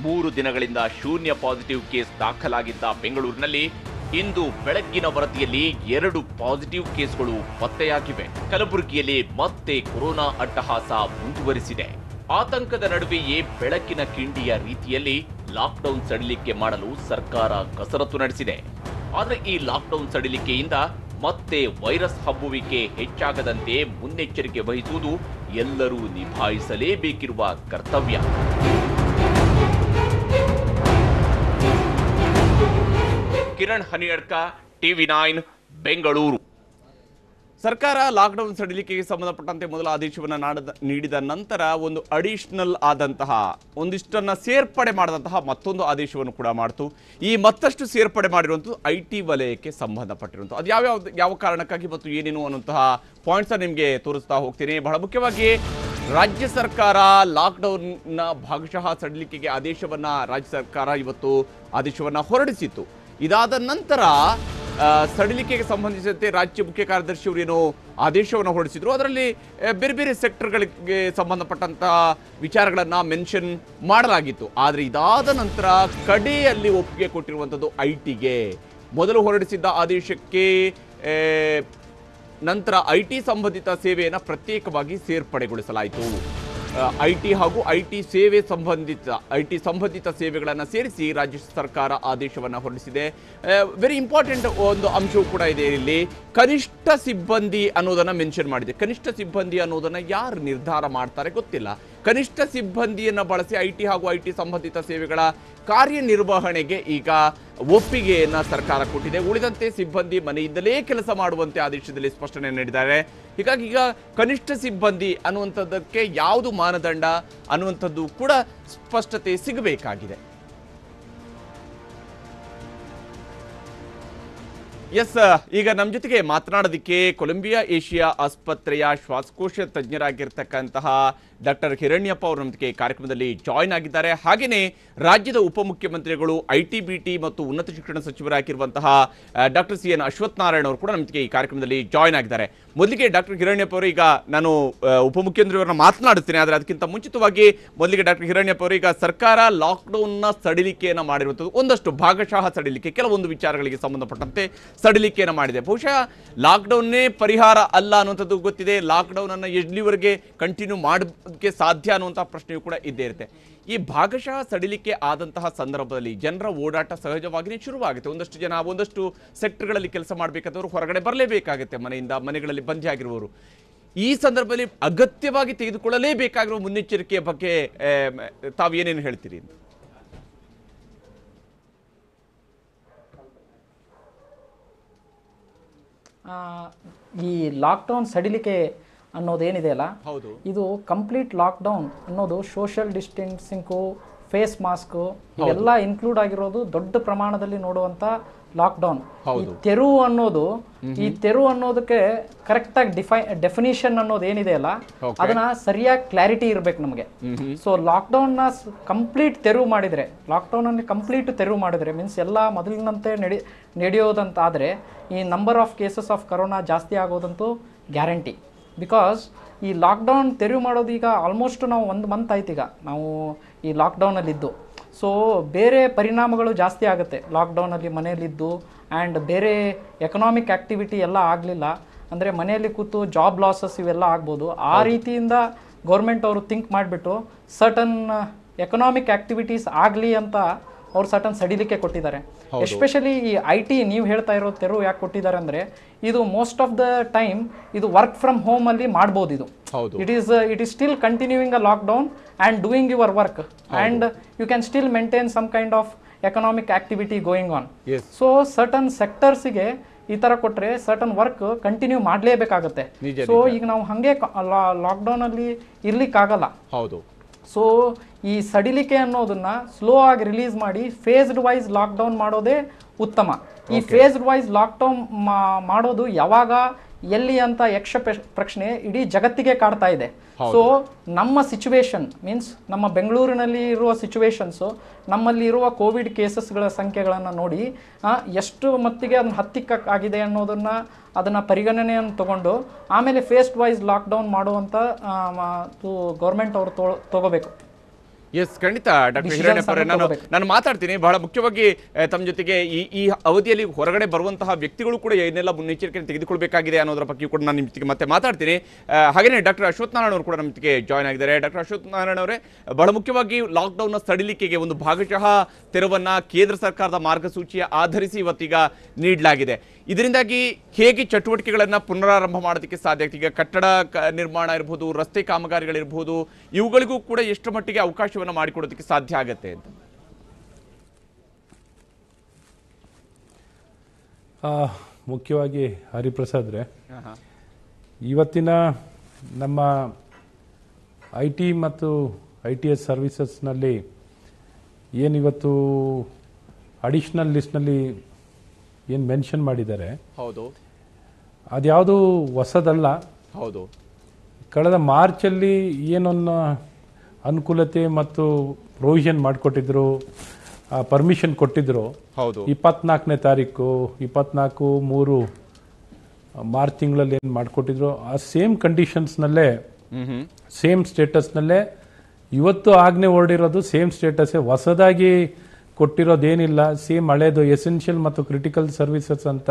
3 ದಿನಗಳಿಂದ ಶೂನ್ಯ ಪಾಸಿಟಿವ್ ಕೇಸ್ ದಾಖಲಾಗಿದ್ದ ಬೆಂಗಳೂರಿನಲ್ಲಿ ಇಂದು ಬೆಳಗ್ಗಿನ ವರದಿಯಲ್ಲಿ 2 ಪಾಸಿಟಿವ್ ಕೇಸ್ಗಳು ಪತ್ತೆಯಾಗಿವೆ. ಕಲಬುರಗಿಯಲ್ಲಿ ಮತ್ತೆ ಕೊರೋನಾ ಅಟ್ಟಹಾಸ ಮುಂದುವರಿಸಿದೆ. ಆತಂಕದ ನಡುವೆಯೇ ಬೆಳಕಿನ ಕಿಂಡಿಯ ರೀತಿಯಲ್ಲಿ ಲಾಕ್ಡೌನ್ ಸಡಿಲಿಕೆ ಮಾಡಲು ಸರ್ಕಾರ ಕಸರತ್ತು ನಡೆಸಿದೆ. ಆದರೆ ಈ ಲಾಕ್ಡೌನ್ ಸಡಿಲಿಕೆಯಿಂದ ಮತ್ತೆ ವೈರಸ್ ಹಬ್ಬುವಿಕೆ ಹೆಚ್ಚಾಗದಂತೆ ಮುನ್ನೆಚ್ಚರಿಕೆ ವಹಿಸುವುದು ಎಲ್ಲರೂ ನಿಭಾಯಿಸಲೇಬೇಕಿರುವ ಕರ್ತವ್ಯ. ಕಿರಣ್ ಹನಿಯಡ್ಕ, TV9 ಬೆಂಗಳೂರು.
ಸರ್ಕಾರ ಲಾಕ್ಡೌನ್ ಸಡಿಲಿಕೆಗೆ ಸಂಬಂಧಪಟ್ಟಂತೆ ಮೊದಲ ಆದೇಶವನ್ನು ನೀಡಿದ ನಂತರ ಒಂದು ಅಡಿಷನಲ್ ಆದಂತಹ ಒಂದಿಷ್ಟನ್ನು ಸೇರ್ಪಡೆ ಮಾಡಿದಂತಹ ಮತ್ತೊಂದು ಆದೇಶವನ್ನು ಕೂಡ ಮಾಡ್ತು. ಈ ಮತ್ತಷ್ಟು ಸೇರ್ಪಡೆ ಮಾಡಿರುವಂಥದ್ದು IT ವಲಯಕ್ಕೆ ಸಂಬಂಧಪಟ್ಟಿರುವಂಥದ್ದು. ಅದು ಯಾವ ಕಾರಣಕ್ಕಾಗಿ ಮತ್ತು ಏನೇನು ಅನ್ನುವಂತಹ ಪಾಯಿಂಟ್ಸ್ ನಿಮಗೆ ತೋರಿಸ್ತಾ ಹೋಗ್ತೀನಿ. ಬಹಳ ಮುಖ್ಯವಾಗಿ ರಾಜ್ಯ ಸರ್ಕಾರ ಲಾಕ್ಡೌನ್ನ ಭಾಗಶಃ ಸಡಿಲಿಕೆಗೆ ರಾಜ್ಯ ಸರ್ಕಾರ ಇವತ್ತು ಆದೇಶವನ್ನು ಹೊರಡಿಸಿತ್ತು. ಇದಾದ ನಂತರ ಸಡಿಲಿಕೆಗೆ ಸಂಬಂಧಿಸಿದಂತೆ ರಾಜ್ಯ ಮುಖ್ಯ ಕಾರ್ಯದರ್ಶಿಯವರು ಏನೋ ಆದೇಶವನ್ನು ಹೊರಡಿಸಿದ್ರು. ಅದರಲ್ಲಿ ಬೇರೆ ಬೇರೆ ಸೆಕ್ಟರ್ಗಳಿಗೆ ಸಂಬಂಧಪಟ್ಟಂತಹ ವಿಚಾರಗಳನ್ನು ಮೆನ್ಷನ್ ಮಾಡಲಾಗಿತ್ತು. ಆದರೆ ಇದಾದ ನಂತರ ಕಡೆಯಲ್ಲಿ ಒಪ್ಪಿಗೆ ಕೊಟ್ಟಿರುವಂಥದ್ದು IT-ಗೆ. ಮೊದಲು ಹೊರಡಿಸಿದ್ದ ಆದೇಶಕ್ಕೆ ನಂತರ IT ಸಂಬಂಧಿತ ಸೇವೆಯನ್ನು ಪ್ರತ್ಯೇಕವಾಗಿ ಸೇರ್ಪಡೆಗೊಳಿಸಲಾಯಿತು. IT ಹಾಗೂ IT ಸಂಬಂಧಿತ ಸೇವೆಗಳನ್ನು ಸೇರಿಸಿ ರಾಜ್ಯ ಸರ್ಕಾರ ಆದೇಶವನ್ನು ಹೊರಡಿಸಿದೆ. ವೆರಿ ಇಂಪಾರ್ಟೆಂಟ್ ಒಂದು ಅಂಶವೂ ಕೂಡ ಇದೆ ಇಲ್ಲಿ. ಕನಿಷ್ಠ ಸಿಬ್ಬಂದಿ ಅನ್ನೋದನ್ನು ಮೆನ್ಷನ್ ಮಾಡಿದೆ. ಕನಿಷ್ಠ ಸಿಬ್ಬಂದಿ ಅನ್ನೋದನ್ನು ಯಾರು ನಿರ್ಧಾರ ಮಾಡ್ತಾರೆ ಗೊತ್ತಿಲ್ಲ. ಕನಿಷ್ಠ ಸಿಬ್ಬಂದಿಯನ್ನು ಬಳಸಿ IT ಹಾಗೂ IT ಸಂಬಂಧಿತ ಸೇವೆಗಳ ಕಾರ್ಯನಿರ್ವಹಣೆಗೆ ಈಗ ಒಪ್ಪಿಗೆಯನ್ನು ಸರ್ಕಾರ ಕೊಟ್ಟಿದೆ. ಉಳಿದಂತೆ ಸಿಬ್ಬಂದಿ ಮನೆಯಿಂದಲೇ ಕೆಲಸ ಮಾಡುವಂತೆ ಆದೇಶದಲ್ಲಿ ಸ್ಪಷ್ಟನೆ ನೀಡಿದ್ದಾರೆ. ಹೀಗಾಗಿ ಈಗ ಕನಿಷ್ಠ ಸಿಬ್ಬಂದಿ ಅನ್ನುವಂಥದ್ದಕ್ಕೆ ಯಾವುದು ಮಾನದಂಡ ಅನ್ನುವಂಥದ್ದು ಕೂಡ ಸ್ಪಷ್ಟತೆ ಸಿಗಬೇಕಾಗಿದೆ. ಈಗ ನಮ್ಮ ಜೊತೆಗೆ ಮಾತನಾಡೋದಕ್ಕೆ ಕೊಲಂಬಿಯಾ ಏಷಿಯಾ ಆಸ್ಪತ್ರೆಯ ಶ್ವಾಸಕೋಶ ತಜ್ಞರಾಗಿರ್ತಕ್ಕಂತಹ ಡಾಕ್ಟರ್ ಹಿರಣ್ಯಪ್ಪ ಅವರು ನಮ್ಮ ಜೊತೆಗೆ ಕಾರ್ಯಕ್ರಮದಲ್ಲಿ ಜಾಯ್ನ್ ಆಗಿದ್ದಾರೆ. ಹಾಗೆಯೇ ರಾಜ್ಯದ ಉಪಮುಖ್ಯಮಂತ್ರಿಗಳು IT-BT ಮತ್ತು ಉನ್ನತ ಶಿಕ್ಷಣ ಸಚಿವರಾಗಿರುವಂತಹ ಡಾಕ್ಟರ್ CN ಅಶ್ವತ್ಥನಾರಾಯಣ ಅವರು ಕೂಡ ನಮ್ಮ ಜೊತೆಗೆ ಈ ಕಾರ್ಯಕ್ರಮದಲ್ಲಿ ಜಾಯ್ನ್ ಆಗಿದ್ದಾರೆ. ಮೊದಲಿಗೆ ಡಾಕ್ಟರ್ ಹಿರಣ್ಯಪ್ಪ ಅವರು, ಈಗ ನಾನು ಉಪಮುಖ್ಯಮಂತ್ರಿಯವರನ್ನ ಮಾತನಾಡುತ್ತೇನೆ, ಆದರೆ ಅದಕ್ಕಿಂತ ಮುಂಚಿತವಾಗಿ ಮೊದಲಿಗೆ ಡಾಕ್ಟರ್ ಹಿರಣ್ಯಪ್ಪ ಅವರು, ಈಗ ಸರ್ಕಾರ ಲಾಕ್ಡೌನ್ನ ಸಡಿಲಿಕೆಯನ್ನು ಮಾಡಿರುವಂಥದ್ದು ಒಂದಷ್ಟು ಭಾಗಶಃ ಸಡಿಲಿಕೆ, ಕೆಲವೊಂದು ವಿಚಾರಗಳಿಗೆ ಸಂಬಂಧಪಟ್ಟಂತೆ ಸಡಿಲಿಕೆಯನ್ನು ಮಾಡಿದೆ. ಬಹುಶಃ ಲಾಕ್ಡೌನ್ನೇ ಪರಿಹಾರ ಅಲ್ಲ ಅನ್ನುವಂಥದ್ದು ಗೊತ್ತಿದೆ. ಲಾಕ್ಡೌನ್ ಅನ್ನು ಎಲ್ಲಿವರೆಗೆ ಕಂಟಿನ್ಯೂ ಮಾಡೋದಕ್ಕೆ ಸಾಧ್ಯ ಅನ್ನುವಂತಹ ಪ್ರಶ್ನೆಯೂ ಕೂಡ ಇದ್ದೇ ಇರುತ್ತೆ. ಈ ಭಾಗಶಃ ಸಡಿಲಿಕೆ ಆದಂತಹ ಸಂದರ್ಭದಲ್ಲಿ ಜನರ ಓಡಾಟ ಸಹಜವಾಗಿಯೇ ಶುರುವಾಗುತ್ತೆ. ಒಂದಷ್ಟು ಜನ ಒಂದಷ್ಟು ಸೆಕ್ಟರ್ಗಳಲ್ಲಿ ಕೆಲಸ ಮಾಡಬೇಕಾದವರು ಹೊರಗಡೆ ಬರಲೇಬೇಕಾಗುತ್ತೆ, ಮನೆಗಳಲ್ಲಿ ಬಂದಿ ಆಗಿರುವವರು. ಈ ಸಂದರ್ಭದಲ್ಲಿ ಅಗತ್ಯವಾಗಿ ತೆಗೆದುಕೊಳ್ಳಲೇಬೇಕಾಗಿರುವ ಮುನ್ನೆಚ್ಚರಿಕೆಯ ಬಗ್ಗೆ ತಾವು ಏನೇನು ಹೇಳ್ತೀರಿ?
ಈ ಲಾಕ್ಡೌನ್ ಸಡಿಲಿಕೆ ಅನ್ನೋದೇನಿದೆಯಲ್ಲ, ಇದು ಕಂಪ್ಲೀಟ್ ಲಾಕ್ಡೌನ್ ಅನ್ನೋದು ಸೋಷಿಯಲ್ ಡಿಸ್ಟೆನ್ಸಿಂಗು, ಫೇಸ್ ಮಾಸ್ಕು ಇವೆಲ್ಲ ಇನ್ಕ್ಲೂಡ್ ಆಗಿರೋದು ದೊಡ್ಡ ಪ್ರಮಾಣದಲ್ಲಿ ನೋಡುವಂತ ಲಾಕ್ಡೌನ್. ಈ ತೆರವು ಅನ್ನೋದಕ್ಕೆ ಕರೆಕ್ಟ್ ಆಗಿ ಡೆಫಿನಿಷನ್ ಅನ್ನೋದು ಏನಿದೆಯಲ್ಲ ಅದನ್ನ ಸರಿಯಾಗಿ ಕ್ಲಾರಿಟಿ ಇರ್ಬೇಕು ನಮಗೆ. ಸೊ ಲಾಕ್ಡೌನ್ ನ ಕಂಪ್ಲೀಟ್ ತೆರವು ಮಾಡಿದ್ರೆ ಮೀನ್ಸ್ ಎಲ್ಲ ಮೊದಲಿನಂತೆ ನಡೆಯೋದಂತಾದ್ರೆ ಈ number of cases of corona ಜಾಸ್ತಿ ಆಗೋದಂತೂ ಗ್ಯಾರಂಟಿ. ಬಿಕಾಸ್ ಈ ಲಾಕ್ಡೌನ್ ತೆರವು ಮಾಡೋದು ಈಗ ಆಲ್ಮೋಸ್ಟ್ ನಾವು 1 ಮಂತ್ ಆಯ್ತು ಈಗ ನಾವು ಈ ಲಾಕ್ಡೌನಲ್ಲಿದ್ದು. ಸೊ ಬೇರೆ ಪರಿಣಾಮಗಳು ಜಾಸ್ತಿ ಆಗುತ್ತೆ ಲಾಕ್ಡೌನಲ್ಲಿ ಮನೆಯಲ್ಲಿದ್ದು. ಆ್ಯಂಡ್ ಬೇರೆ ಎಕನಾಮಿಕ್ ಆ್ಯಕ್ಟಿವಿಟಿ ಎಲ್ಲ ಆಗಲಿಲ್ಲ ಅಂದರೆ ಮನೆಯಲ್ಲಿ ಕೂತು ಜಾಬ್ ಲಾಸಸ್ ಇವೆಲ್ಲ ಆಗ್ಬೋದು. ಆ ರೀತಿಯಿಂದ ಗೌರ್ಮೆಂಟ್ ಅವರು ಥಿಂಕ್ ಮಾಡಿಬಿಟ್ಟು ಸರ್ಟನ್ ಎಕನಾಮಿಕ್ ಆ್ಯಕ್ಟಿವಿಟೀಸ್ ಆಗಲಿ ಅಂತ ಅವ್ರು ಸರ್ಟನ್ ಸಡಿಲಿಕೆ ಕೊಟ್ಟಿದ್ದಾರೆ. ಎಸ್ಪೆಷಲಿ ಈ IT ನೀವು ಹೇಳ್ತಾ ಇರೋ ತೆರವು ಯಾಕೆ ಕೊಟ್ಟಿದ್ದಾರೆ ಅಂದರೆ ಇದು ಮೋಸ್ಟ್ ಆಫ್ ದ ಟೈಮ್ ಇದು ವರ್ಕ್ ಫ್ರಮ್ ಹೋಮ್ ಅಲ್ಲಿ ಮಾಡ್ಬೋದು. ಇದು it is still continuing a lockdown and doing your work and you can still maintain some kind of economic activity going on. So certain ಸೆಕ್ಟರ್ಸಿಗೆ ಈ ಥರ ಕೊಟ್ಟರೆ ಸರ್ಟನ್ ವರ್ಕ್ ಕಂಟಿನ್ಯೂ ಮಾಡಲೇಬೇಕಾಗತ್ತೆ. ಸೊ ಈಗ ನಾವು ಹಾಗೆ ಲಾಕ್ಡೌನ್ ಅಲ್ಲಿ ಇರ್ಲಿಕ್ಕಾಗಲ್ಲ. ಸೊ ಈ ಸಡಿಲಿಕೆ ಅನ್ನೋದನ್ನ ಸ್ಲೋ ಆಗಿ ರಿಲೀಸ್ ಮಾಡಿ ಫೇಸ್ಡ್ ವೈಸ್ ಲಾಕ್ಡೌನ್ ಮಾಡೋದೇ ಉತ್ತಮ. ಈ ಫೇಸ್ಡ್ ವೈಸ್ ಲಾಕ್ಡೌನ್ ಮಾಡೋದು ಯಾವಾಗ ಎಲ್ಲಿ ಅಂತ ಪ್ರಶ್ನೆ ಇಡೀ ಜಗತ್ತಿಗೆ ಕಾಡ್ತಾ ಇದೆ. ಸೊ ನಮ್ಮ ಸಿಚುವೇಶನ್ ಮೀನ್ಸ್ ನಮ್ಮ ಬೆಂಗಳೂರಿನಲ್ಲಿ ಇರುವ ಸಿಚುವೇಶನ್ಸು, ನಮ್ಮಲ್ಲಿ ಇರುವ ಕೋವಿಡ್ ಕೇಸಸ್ಗಳ ಸಂಖ್ಯೆಗಳನ್ನು ನೋಡಿ ಎಷ್ಟು ಮಟ್ಟಿಗೆ ಅದನ್ನ ಹತ್ತಿಕ್ಕಾಗಿದೆ ಅದನ್ನು ಪರಿಗಣನೆಯನ್ನು ತಗೊಂಡು ಆಮೇಲೆ ಫೇಸ್ಡ್ ವೈಸ್ ಲಾಕ್ಡೌನ್ ಮಾಡುವಂಥ ಗೌರ್ಮೆಂಟ್ ಅವರು ತಗೋಬೇಕು.
ಎಸ್, ಖಂಡಿತ ಡಾಕ್ಟರ್
Decisions
ಹಿರಣ್ಯಪ್ಪ ಅವರೇ,
ಅನ್ನು ತಗೋಬೇಕು.
ನಾನು ಮಾತಾಡ್ತೀನಿ. ಬಹಳ ಮುಖ್ಯವಾಗಿ ತಮ್ಮ ಜೊತೆಗೆ ಈ ಅವಧಿಯಲ್ಲಿ ಹೊರಗಡೆ ಬರುವಂತಹ ವ್ಯಕ್ತಿಗಳು ಕೂಡ ಏನೆಲ್ಲ ಮುನ್ನೆಚ್ಚರಿಕೆ ತೆಗೆದುಕೊಳ್ಬೇಕಾಗಿದೆ ಅನ್ನೋದರ ಬಗ್ಗೆ ಕೂಡ ನಾನು ನಿಮ್ಮ ಜೊತೆಗೆ ಮತ್ತೆ ಮಾತಾಡ್ತೀನಿ. ಹಾಗೆಯೇ ಡಾಕ್ಟರ್ ಅಶ್ವಥ್ ನಾರಾಯಣ ಅವರು ಕೂಡ ನಮ್ಮ ಜೊತೆಗೆ ಜಾಯ್ನ್ ಆಗಿದ್ದಾರೆ. ಡಾಕ್ಟರ್ ಅಶ್ವಥ್ ನಾರಾಯಣ ಅವರೇ, ಬಹಳ ಮುಖ್ಯವಾಗಿ ಲಾಕ್ಡೌನ್ನ ಸಡಿಲಿಕೆಗೆ ಒಂದು ಭಾಗಶಃ ತೆರವನ್ನ ಕೇಂದ್ರ ಸರ್ಕಾರದ ಮಾರ್ಗಸೂಚಿಯ ಆಧರಿಸಿ ಇವತ್ತೀಗ ನೀಡಲಾಗಿದೆ. ಇದರಿಂದಾಗಿ ಹೇಗೆ ಚಟುವಟಿಕೆಗಳನ್ನು ಪುನರಾರಂಭ ಮಾಡೋದಕ್ಕೆ ಸಾಧ್ಯ ಆಗ್ತದೆ? ಈಗ ಕಟ್ಟಡ ನಿರ್ಮಾಣ ಇರ್ಬೋದು, ರಸ್ತೆ ಕಾಮಗಾರಿಗಳಿರ್ಬೋದು, ಇವುಗಳಿಗೂ ಕೂಡ ಎಷ್ಟು ಮಟ್ಟಿಗೆ ಅವಕಾಶವನ್ನು ಮಾಡಿಕೊಡೋದಕ್ಕೆ ಸಾಧ್ಯ ಆಗತ್ತೆ ಅಂತ?
ಮುಖ್ಯವಾಗಿ ಹರಿಪ್ರಸಾದ್ರೆ, ಇವತ್ತಿನ ನಮ್ಮ IT ಮತ್ತು ITS ಸರ್ವಿಸಸ್ನಲ್ಲಿ ಏನಿವತ್ತು ಅಡಿಷನಲ್ ಲಿಸ್ಟ್ನಲ್ಲಿ ಏನು ಮೆನ್ಷನ್ ಮಾಡಿದ್ದಾರೆ,
ಹೌದು,
ಅದ್ಯಾವುದು ಹೊಸದಲ್ಲ.
ಹೌದು,
ಕಳೆದ ಮಾರ್ಚಲ್ಲಿ ಏನೊಂದು ಅನುಕೂಲತೆ ಮತ್ತು ಪ್ರೊವಿಷನ್ ಮಾಡಿಕೊಟ್ಟಿದ್ರು, ಪರ್ಮಿಷನ್ ಕೊಟ್ಟಿದ್ರು.
ಹೌದು,
24ನೇ ತಾರೀಕು 24/3 ಮಾರ್ಚ್ ತಿಂಗಳಲ್ಲಿ ಏನು ಮಾಡಿಕೊಟ್ಟಿದ್ರು, ಆ ಸೇಮ್ ಕಂಡೀಷನ್ಸ್ನಲ್ಲೇ ಸೇಮ್ ಸ್ಟೇಟಸ್ನಲ್ಲೇ ಇವತ್ತು ಆಜ್ಞೆ ಹೊರಡಿರೋದು ಸೇಮ್ ಸ್ಟೇಟಸ್ಸೇ, ಹೊಸದಾಗಿ ಕೊಟ್ಟಿರೋದೇನಿಲ್ಲ. ಸೇಮ್ ಹಳೇದು ಎಸೆನ್ಷಿಯಲ್ ಮತ್ತು ಕ್ರಿಟಿಕಲ್ ಸರ್ವಿಸಸ್ ಅಂತ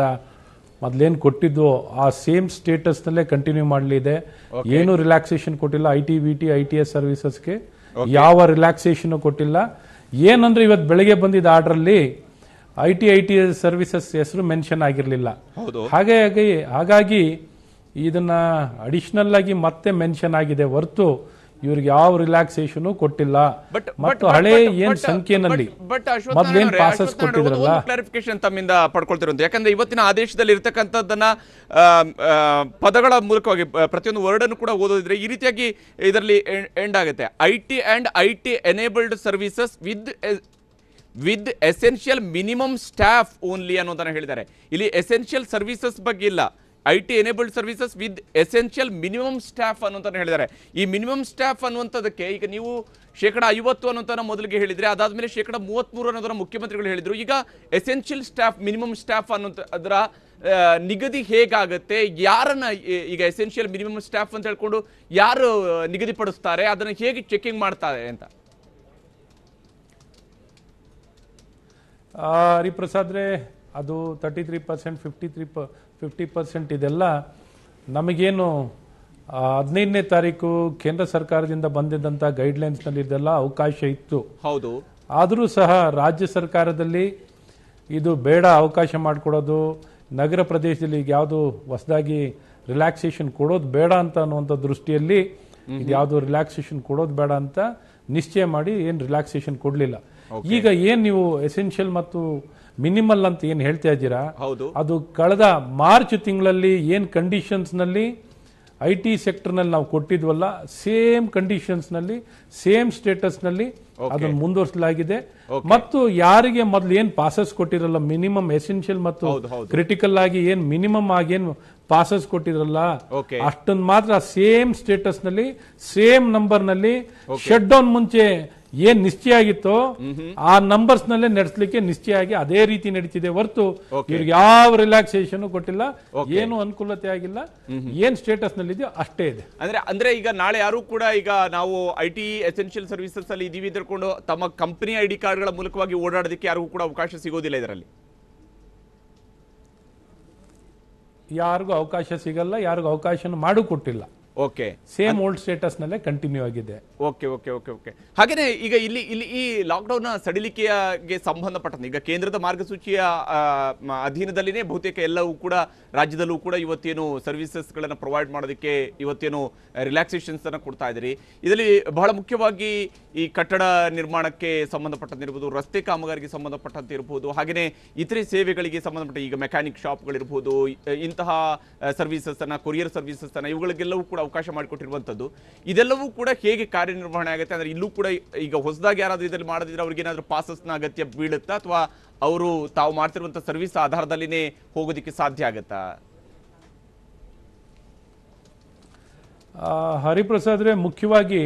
ಮೊದಲೇನು ಕೊಟ್ಟಿದ್ದು ಆ ಸೇಮ್ ಸ್ಟೇಟಸ್ನಲ್ಲೇ ಕಂಟಿನ್ಯೂ ಮಾಡಲಿದೆ. ಏನು ರಿಲ್ಯಾಕ್ಸೇಷನ್ ಕೊಟ್ಟಿಲ್ಲ. IT ITS ಸರ್ವಿಸಸ್ಗೆ ಯಾವ ರಿಲ್ಯಾಕ್ಸೇಷನ್ ಕೊಟ್ಟಿಲ್ಲ. ಏನಂದ್ರೆ ಇವತ್ತು ಬೆಳಗ್ಗೆ ಬಂದಿದ್ದ ಆರ್ಡ್ರಲ್ಲಿ ITS ಸರ್ವಿಸಸ್ ಹೆಸರು ಮೆನ್ಷನ್ ಆಗಿರಲಿಲ್ಲ. ಹಾಗಾಗಿ ಇದನ್ನ ಅಡಿಷನಲ್ ಆಗಿ ಮತ್ತೆ ಮೆನ್ಷನ್ ಆಗಿದೆ ಹೊರತು ಇವ್ರಿಗೆ ಯಾವ ರಿಲ್ಯಾಕ್ಸೇಷನ್ ಕೊಟ್ಟಿಲ್ಲ. ಮತ್ತು ಹಳೆ ಏನ್ ಸಂಖ್ಯೆನಲ್ಲಿ ಮೊದಲೇನ್ ಪಾಸಸ್ ಕೊಟ್ಟಿದ್ರಲ್ಲ,
ಕ್ಲಾರಿಫಿಕೇಶನ್ ತಮ್ಮಿಂದ ಪಡ್ಕೊಳ್ತಿರೋದು. ಯಾಕಂದ್ರೆ ಇವತ್ತಿನ ಆದೇಶದಲ್ಲಿ ಇರತಕ್ಕಂಥದ್ದನ್ನ ಪದಗಳ ಮೂಲಕವಾಗಿ ಪ್ರತಿಯೊಂದು ವರ್ಡ್ ಅನ್ನು ಕೂಡ ಓದೋದಿದ್ರೆ ಈ ರೀತಿಯಾಗಿ ಇದರಲ್ಲಿ ಎಂಡ್ ಆಗುತ್ತೆ. IT enabled services with essential minimum staff only ಅನ್ನೋದನ್ನ ಹೇಳಿದ್ದಾರೆ. ಇಲ್ಲಿ ಎಸೆನ್ಷಿಯಲ್ ಸರ್ವಿಸಸ್ ಬಗ್ಗೆ ಇಲ್ಲ, IT enabled services with essential minimum staff ಅನ್ನೋಂತ ಹೇಳಿದ್ದಾರೆ. ಈ ಮಿನಿಮಮ್ ಸ್ಟಾಫ್ ಅನ್ನುವಂಥದ್ದಕ್ಕೆ ಈಗ ನೀವು 50% ಅನ್ನೋಂತ ಮೊದಲಿಗೆ ಹೇಳಿದ್ರೆ, ಅದಾದ್ಮೇಲೆ 33% ಅನ್ನೋದನ್ನ ಮುಖ್ಯಮಂತ್ರಿಗಳು ಹೇಳಿದ್ರು. ಈಗ ಎಸೆನ್ಷಿಯಲ್ ಸ್ಟಾಫ್, ಮಿನಿಮಮ್ ಸ್ಟಾಫ್ ಅನ್ನೋಂಥ ಅದರ ನಿಗದಿ ಹೇಗಾಗುತ್ತೆ? ಯಾರನ್ನ ಈಗ ಎಸೆನ್ಷಿಯಲ್ ಮಿನಿಮಮ್ ಸ್ಟಾಫ್ ಅಂತ ಹೇಳ್ಕೊಂಡು ಯಾರು ನಿಗದಿಪಡಿಸ್ತಾರೆ? ಅದನ್ನ ಹೇಗೆ ಚೆಕಿಂಗ್ ಮಾಡ್ತಾರೆ ಅಂತ?
ಹರಿಪ್ರಸಾದ್ರೆ, ಅದು 33%, 50% ಇದೆಲ್ಲ ನಮಗೇನು 15ನೇ ತಾರೀಕು ಕೇಂದ್ರ ಸರ್ಕಾರದಿಂದ ಬಂದಿದ್ದಂಥ ಗೈಡ್ಲೈನ್ಸ್ನಲ್ಲಿ ಇದೆಲ್ಲ ಅವಕಾಶ ಇತ್ತು.
ಹೌದು.
ಆದರೂ ಸಹ ರಾಜ್ಯ ಸರ್ಕಾರದಲ್ಲಿ ಇದು ಬೇಡ, ಅವಕಾಶ ಮಾಡಿಕೊಡೋದು, ನಗರ ಪ್ರದೇಶದಲ್ಲಿ ಈಗ ಯಾವುದು ಹೊಸದಾಗಿ ರಿಲ್ಯಾಕ್ಸೇಷನ್ ಕೊಡೋದು ಬೇಡ ಅಂತ ಅನ್ನುವಂಥ ದೃಷ್ಟಿಯಲ್ಲಿ ಇದು ಯಾವುದು ರಿಲ್ಯಾಕ್ಸೇಷನ್ ಕೊಡೋದು ಬೇಡ ಅಂತ ನಿಶ್ಚಯ ಮಾಡಿ ಏನು ರಿಲ್ಯಾಕ್ಸೇಷನ್ ಕೊಡಲಿಲ್ಲ. ಈಗ ಏನು ನೀವು ಎಸೆನ್ಷಿಯಲ್ ಮತ್ತು ಮಿನಿಮಲ್ ಅಂತ ಏನು ಹೇಳ್ತಾ ಇದ್ದೀರಾ, ಅದು ಕಳೆದ ಮಾರ್ಚ್ ತಿಂಗಳಲ್ಲಿ ಏನು ಕಂಡೀಷನ್ಸ್ನಲ್ಲಿ IT ಸೆಕ್ಟರ್ನಲ್ಲಿ ನಾವು ಕೊಟ್ಟಿದ್ವಲ್ಲ, ಸೇಮ್ ಕಂಡೀಷನ್ಸ್ನಲ್ಲಿ ಸೇಮ್ ಸ್ಟೇಟಸ್ನಲ್ಲಿ ಅದನ್ನು ಮುಂದುವರಿಸಲಾಗಿದೆ. ಮತ್ತು ಯಾರಿಗೆ ಮೊದಲು ಏನು ಪಾಸಸ್ ಕೊಟ್ಟಿರಲ್ಲ, ಮಿನಿಮಮ್ ಎಸೆನ್ಷಿಯಲ್ ಮತ್ತು ಕ್ರಿಟಿಕಲ್ ಆಗಿ ಏನು ಮಿನಿಮಮ್ ಆಗಿ ಏನು ಪಾಸಸ್ ಕೊಟ್ಟಿದ್ರಲ್ಲ, ಅಷ್ಟೊಂದು ಮಾತ್ರ ಸೇಮ್ ಸ್ಟೇಟಸ್ನಲ್ಲಿ ಸೇಮ್ ನಂಬರ್ನಲ್ಲಿ ಶಟ್ ಡೌನ್ ಮುಂಚೆ ಏನ್ ನಿಶ್ಚಯ ಆಗಿತ್ತೋ ಆ ನಂಬರ್ಸ್ ನಲ್ಲೇ ನಡೆಸಲಿಕ್ಕೆ ನಿಶ್ಚಯ ಆಗಿ ಅದೇ ರೀತಿ ನಡೀತಿದೆ ಹೊರತು ಇವ್ರಿಗೆ ಯಾವ ರಿಲ್ಯಾಕ್ಸೇಷನ್ ಕೊಟ್ಟಿಲ್ಲ, ಏನು ಅನುಕೂಲತೆ ಆಗಿಲ್ಲ. ಏನ್ ಸ್ಟೇಟಸ್ ನಲ್ಲಿ ಇದೆಯೋ ಅಷ್ಟೇ ಇದೆ.
ಅಂದ್ರೆ ಈಗ ನಾಳೆ ಯಾರು ಕೂಡ ಈಗ ನಾವು IT ಎಸೆನ್ಷಿಯಲ್ ಸರ್ವಿಸಸ್ ಅಲ್ಲಿ ಇದೀವಿ ತಿಳ್ಕೊಂಡು ತಮ್ಮ ಕಂಪನಿ ID ಕಾರ್ಡ್ಗಳ ಮೂಲಕವಾಗಿ ಓಡಾಡೋದಕ್ಕೆ ಯಾರಿಗೂ ಕೂಡ ಅವಕಾಶ ಸಿಗೋದಿಲ್ಲ. ಇದರಲ್ಲಿ
ಯಾರಿಗೂ ಅವಕಾಶ ಸಿಗಲ್ಲ, ಯಾರಿಗೂ ಅವಕಾಶ ಮಾಡೂ ಕೊಟ್ಟಿಲ್ಲ.
ಓಕೆ,
ಸೇಮ್ ಓಲ್ಡ್ ಸ್ಟೇಟಸ್ ನಲ್ಲೇ ಕಂಟಿನ್ಯೂ ಆಗಿದೆ.
ಓಕೆ ಓಕೆ ಓಕೆ ಓಕೆ ಹಾಗೇನೆ ಈಗ ಇಲ್ಲಿ ಈ ಲಾಕ್ಡೌನ್ ಸಡಿಲಿಕೆಗೆ ಸಂಬಂಧಪಟ್ಟಂತೆ ಈಗ ಕೇಂದ್ರದ ಮಾರ್ಗಸೂಚಿಯ ಅಧೀನದಲ್ಲಿನೇ ಬಹುತೇಕ ಎಲ್ಲವೂ ಕೂಡ ರಾಜ್ಯದಲ್ಲೂ ಕೂಡ ಇವತ್ತೇನು ಸರ್ವಿಸಸ್ಗಳನ್ನು ಪ್ರೊವೈಡ್ ಮಾಡೋದಕ್ಕೆ ಇವತ್ತೇನು ರಿಲ್ಯಾಕ್ಸೇಷನ್ಸ್ ಅನ್ನು ಕೊಡ್ತಾ ಇದ್ದೀರಿ. ಇದರಲ್ಲಿ ಬಹಳ ಮುಖ್ಯವಾಗಿ ಈ ಕಟ್ಟಡ ನಿರ್ಮಾಣಕ್ಕೆ ಸಂಬಂಧಪಟ್ಟಂತೆ ಇರ್ಬೋದು, ರಸ್ತೆ ಕಾಮಗಾರಿಗೆ ಸಂಬಂಧಪಟ್ಟಂತೆ ಇರ್ಬೋದು, ಹಾಗೆಯೇ ಇತರೆ ಸೇವೆಗಳಿಗೆ ಸಂಬಂಧಪಟ್ಟ ಈಗ ಮೆಕ್ಯಾನಿಕ್ ಶಾಪ್ಗಳಿರ್ಬೋದು, ಇಂತಹ ಸರ್ವಿಸಸ್ ಅನ್ನ, ಕೊರಿಯರ್ ಸರ್ವಿಸಸ್ ಅನ್ನ, ಇವುಗಳಿಗೆಲ್ಲವೂ ಕೂಡ ಅವಕಾಶ ಮಾಡಿಕೊಟ್ಟಿರುವಂಥದ್ದು. ಇದೆಲ್ಲವೂ ಕೂಡ ಹೇಗೆ ಕಾರ್ಯನಿರ್ವಹಣೆ ಆಗುತ್ತೆ ಅಂದ್ರೆ ಇಲ್ಲೂ ಕೂಡ ಈಗ ಹೊಸದಾಗಿ ಯಾರಾದ್ರೂ ಇದರಲ್ಲಿ ಮಾಡೋದಿದ್ರೆ ಅವ್ರಿಗೆ ಏನಾದರೂ ಪಾಸಸ್ನ ಅಗತ್ಯ ಬೀಳುತ್ತಾ ಅಥವಾ ಅವರು ತಾವು ಮಾಡ್ತಿರುವಂಥ ಸರ್ವಿಸ್ ಆಧಾರದಲ್ಲಿನೇ ಹೋಗೋದಕ್ಕೆ ಸಾಧ್ಯ ಆಗತ್ತಾ?
ಹರಿಪ್ರಸಾದ್ರೆ, ಮುಖ್ಯವಾಗಿ